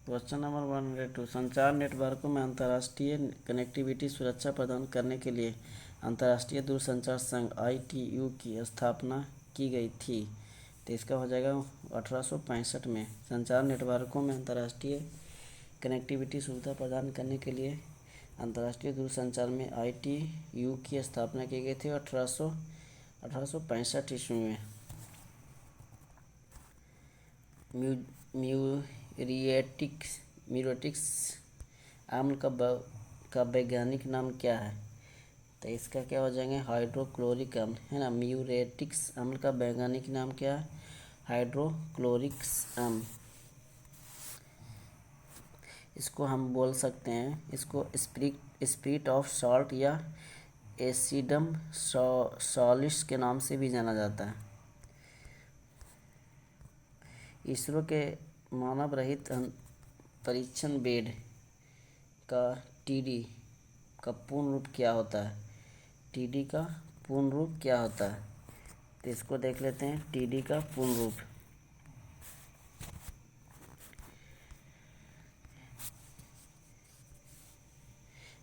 Question number 102। संचार नेटवर्कों में अंतर्राष्ट्रीय कनेक्टिविटी सुरक्षा प्रदान करने के लिए अंतर्राष्ट्रीय दूरसंचार संघ ITU की स्थापना की गई थी। तो इसका हो जाएगा 1865 में। संचार नेटवर्कों में अंतर्राष्ट्रीय कनेक्टिविटी सुविधा प्रदान करने के लिए अंतर्राष्ट्रीय दूरसंचार में ITU की स्थापना की गई थी 1865 ईस्वी में। म्यूरेटिक्स अम्ल का वैज्ञानिक नाम क्या है? तो इसका क्या हो जाएंगे? हाइड्रोक्लोरिक अम्ल, है ना। म्यूरेटिक्स अम्ल का वैज्ञानिक नाम क्या है? हाइड्रोक्लोरिक अम्ल, इसको हम बोल सकते हैं, इसको स्पिरिट ऑफ सॉल्ट या एसिडम सॉलिड्स के नाम से भी जाना जाता है। इसरो के मानव रहित परीक्षण बेड का टीडी का पूर्ण रूप क्या होता है? टीडी का पूर्ण रूप क्या होता है? तो इसको देख लेते हैं, टीडी का पूर्ण रूप।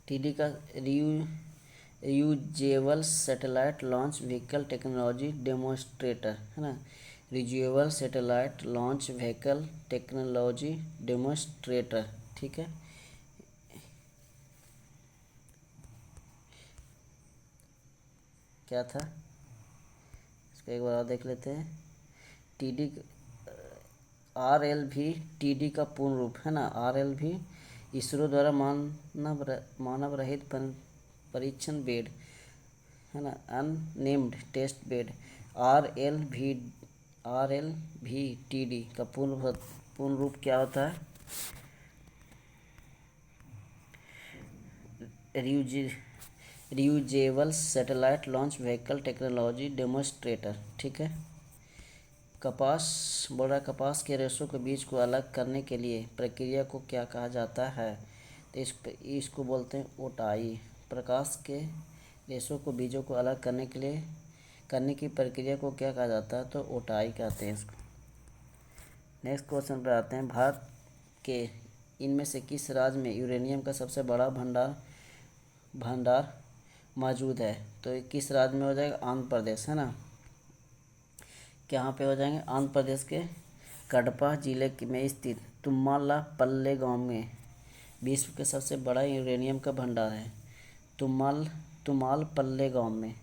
टीडी का reusable satellite launch vehicle technology demonstrator है ना, reusable satellite launch vehicle technology demonstrator, ठीक है। क्या था इसको एक बार और देख लेते हैं। टीडी RLV टीडी का पूर्ण रूप है ना, RLV इसरो द्वारा मानव रहित परीक्षण बेड है ना, unnamed test bed. RLV TD का पूर्ण रूप क्या होता है? Reusable satellite launch vehicle technology demonstrator, ठीक है। कपास के रेशों के बीज को अलग करने के लिए प्रक्रिया को क्या कहा जाता है? तो इसको बोलते हैं ओटाई। प्रकाश के रेशों को बीजों को अलग करने की प्रक्रिया को क्या कहा जाता है? तो ओटाई कहते हैं इसको। नेक्स्ट क्वेश्चन पर आते हैं। भारत के इनमें से किस राज्य में यूरेनियम का सबसे बड़ा भंडार मौजूद है? तो किस राज्य में हो जाएगा? आंध्र प्रदेश है ना। कहाँ पे हो जाएंगे? आंध्र प्रदेश के कडपा जिले में स्थित तुम्मालापल्ले गांव में विश्व के सबसे बड़ा यूरेनियम का भंडार है। तुमालपल्ले गांव में,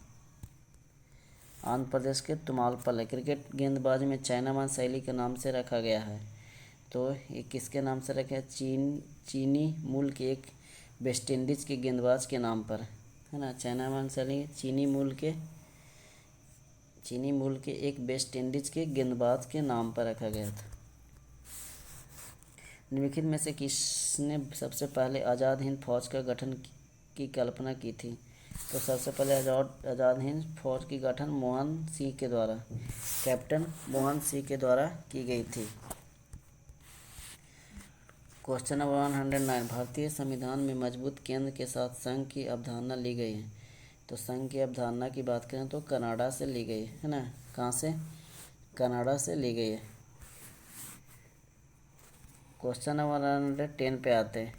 आंध्र प्रदेश के तुमालपल्ले। क्रिकेट गेंदबाजी में चाइनामान शैली के नाम से रखा गया है। तो ये किसके नाम से रखा है? चीनी मूल के एक वेस्ट इंडीज के गेंदबाज के नाम पर है ना। चाइनामान शैली चीनी मूल के एक वेस्ट इंडीज के गेंदबाज के नाम पर रखा गया था। निम्नलिखित में से किसने सबसे पहले आज़ाद हिंद फौज का गठन की कल्पना की थी? तो सबसे पहले आज़ाद हिंद फौज की गठन कैप्टन मोहन सिंह के द्वारा की गई थी। Question number 109। भारतीय संविधान में मजबूत केंद्र के साथ संघ की अवधारणा ली गई है। तो संघ की अवधारणा की बात करें तो कनाडा से ली गई है ना। कहाँ से? कनाडा से ली गई है। क्वेश्चन नंबर 110 पे आते हैं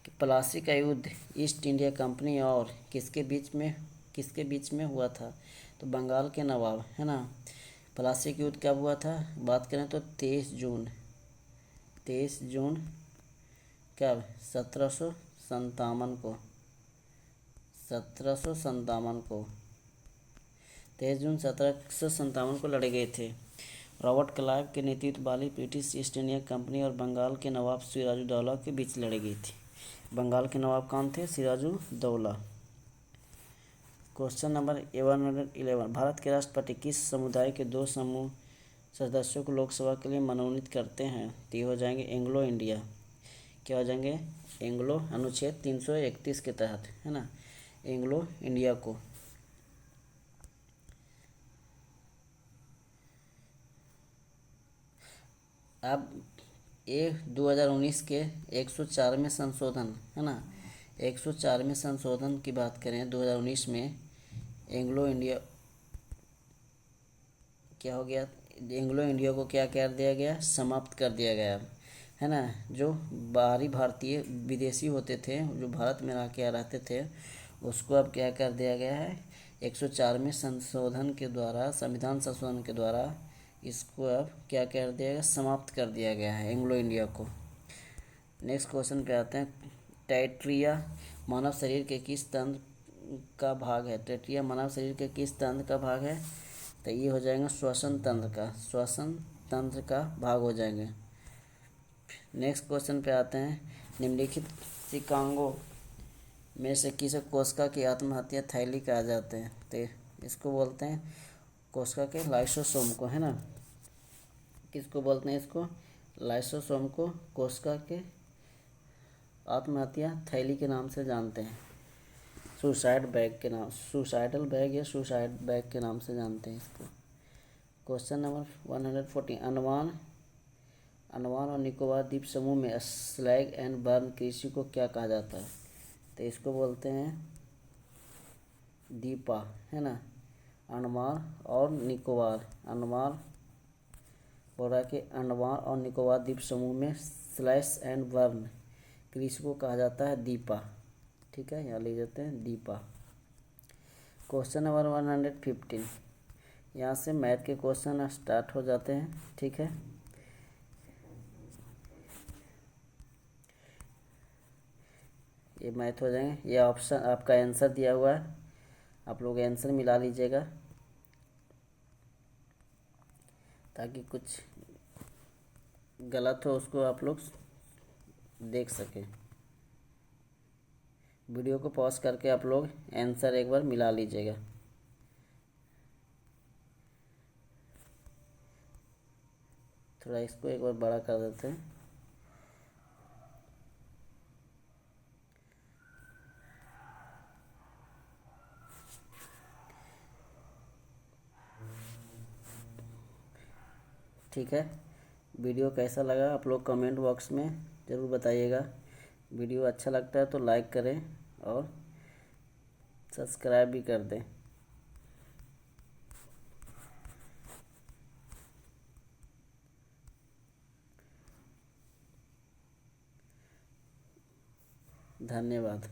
कि प्लासी का युद्ध ईस्ट इंडिया कंपनी और किसके बीच में हुआ था? तो बंगाल के नवाब है ना। प्लासी का युद्ध कब हुआ था? बात करें तो 23 जून कब? 1757 को 23 जून 1757 को लड़े गए थे। रॉबर्ट क्लाइव के नेतृत्व वाली ब्रिटिश ईस्ट इंडिया कंपनी और बंगाल के नवाब सिराजुद्दौला के बीच लड़ी गई थी। बंगाल के नवाब कौन थे? सिराजुद्दौला। Question number 111। भारत के राष्ट्रपति किस समुदाय के 2 समूह सदस्यों को लोकसभा के लिए मनोनीत करते हैं? तो ये हो जाएंगे एंग्लो इंडिया। क्या हो जाएंगे? एंग्लो, अनुच्छेद 331 के तहत है ना, एंग्लो इंडिया को। अब ये 2019 के 104वें संशोधन है ना, 104वें संशोधन की बात करें 2019 में एंग्लो इंडिया क्या हो गया? एंग्लो इंडिया को क्या कर दिया गया? समाप्त कर दिया गया है ना। जो बाहरी भारतीय विदेशी होते थे, जो भारत में रहते थे, उसको अब क्या कर दिया गया है? 104वें संशोधन के द्वारा, संविधान संशोधन के द्वारा इसको अब क्या कर दिया गया? समाप्त कर दिया गया है एंग्लो इंडिया को। नेक्स्ट क्वेश्चन पे आते हैं। टैट्रिया मानव शरीर के किस तंत्र का भाग है? टैट्रिया मानव शरीर के किस तंत्र का भाग है? तो ये हो जाएगा श्वसन तंत्र का भाग हो जाएंगे। नेक्स्ट क्वेश्चन पे आते हैं। निम्नलिखित शिकांगों में से किस कोशिका की आत्महत्या थैली कहा जाते हैं? तो इसको बोलते हैं कोशिका के लाइसोसोम को है ना। किसको बोलते हैं इसको? लाइसोसोम को कोशिका के आत्महत्या थैली के नाम से जानते हैं। सुसाइड बैग के नाम, सुसाइडल बैग या सुसाइड बैग के नाम से जानते हैं इसको। क्वेश्चन नंबर 140, अंडमान और निकोबार द्वीप समूह में स्लैग एंड बर्न कृषि को क्या कहा जाता है? तो इसको बोलते हैं दीपा, है ना। अंडमान और निकोबार, अंडमान बोल रहा है कि अंडमान और निकोबार द्वीप समूह में स्लैश एंड बर्न कृषि को कहा जाता है दीपा। ठीक है, यहाँ ले जाते हैं दीपा। क्वेश्चन नंबर 115, यहाँ से मैथ के क्वेश्चन स्टार्ट हो जाते हैं। ठीक है, ये मैथ हो जाएंगे। ये ऑप्शन आपका आंसर दिया हुआ है, आप लोग आंसर मिला लीजिएगा ताकि कुछ गलत हो उसको आप लोग देख सकें। वीडियो को पॉज करके आप लोग आंसर एक बार मिला लीजिएगा। थोड़ा इसको एक बार बड़ा कर देते हैं। ठीक है, वीडियो कैसा लगा आप लोग कमेंट बॉक्स में ज़रूर बताइएगा। वीडियो अच्छा लगता है तो लाइक करें और सब्सक्राइब भी कर दें। धन्यवाद।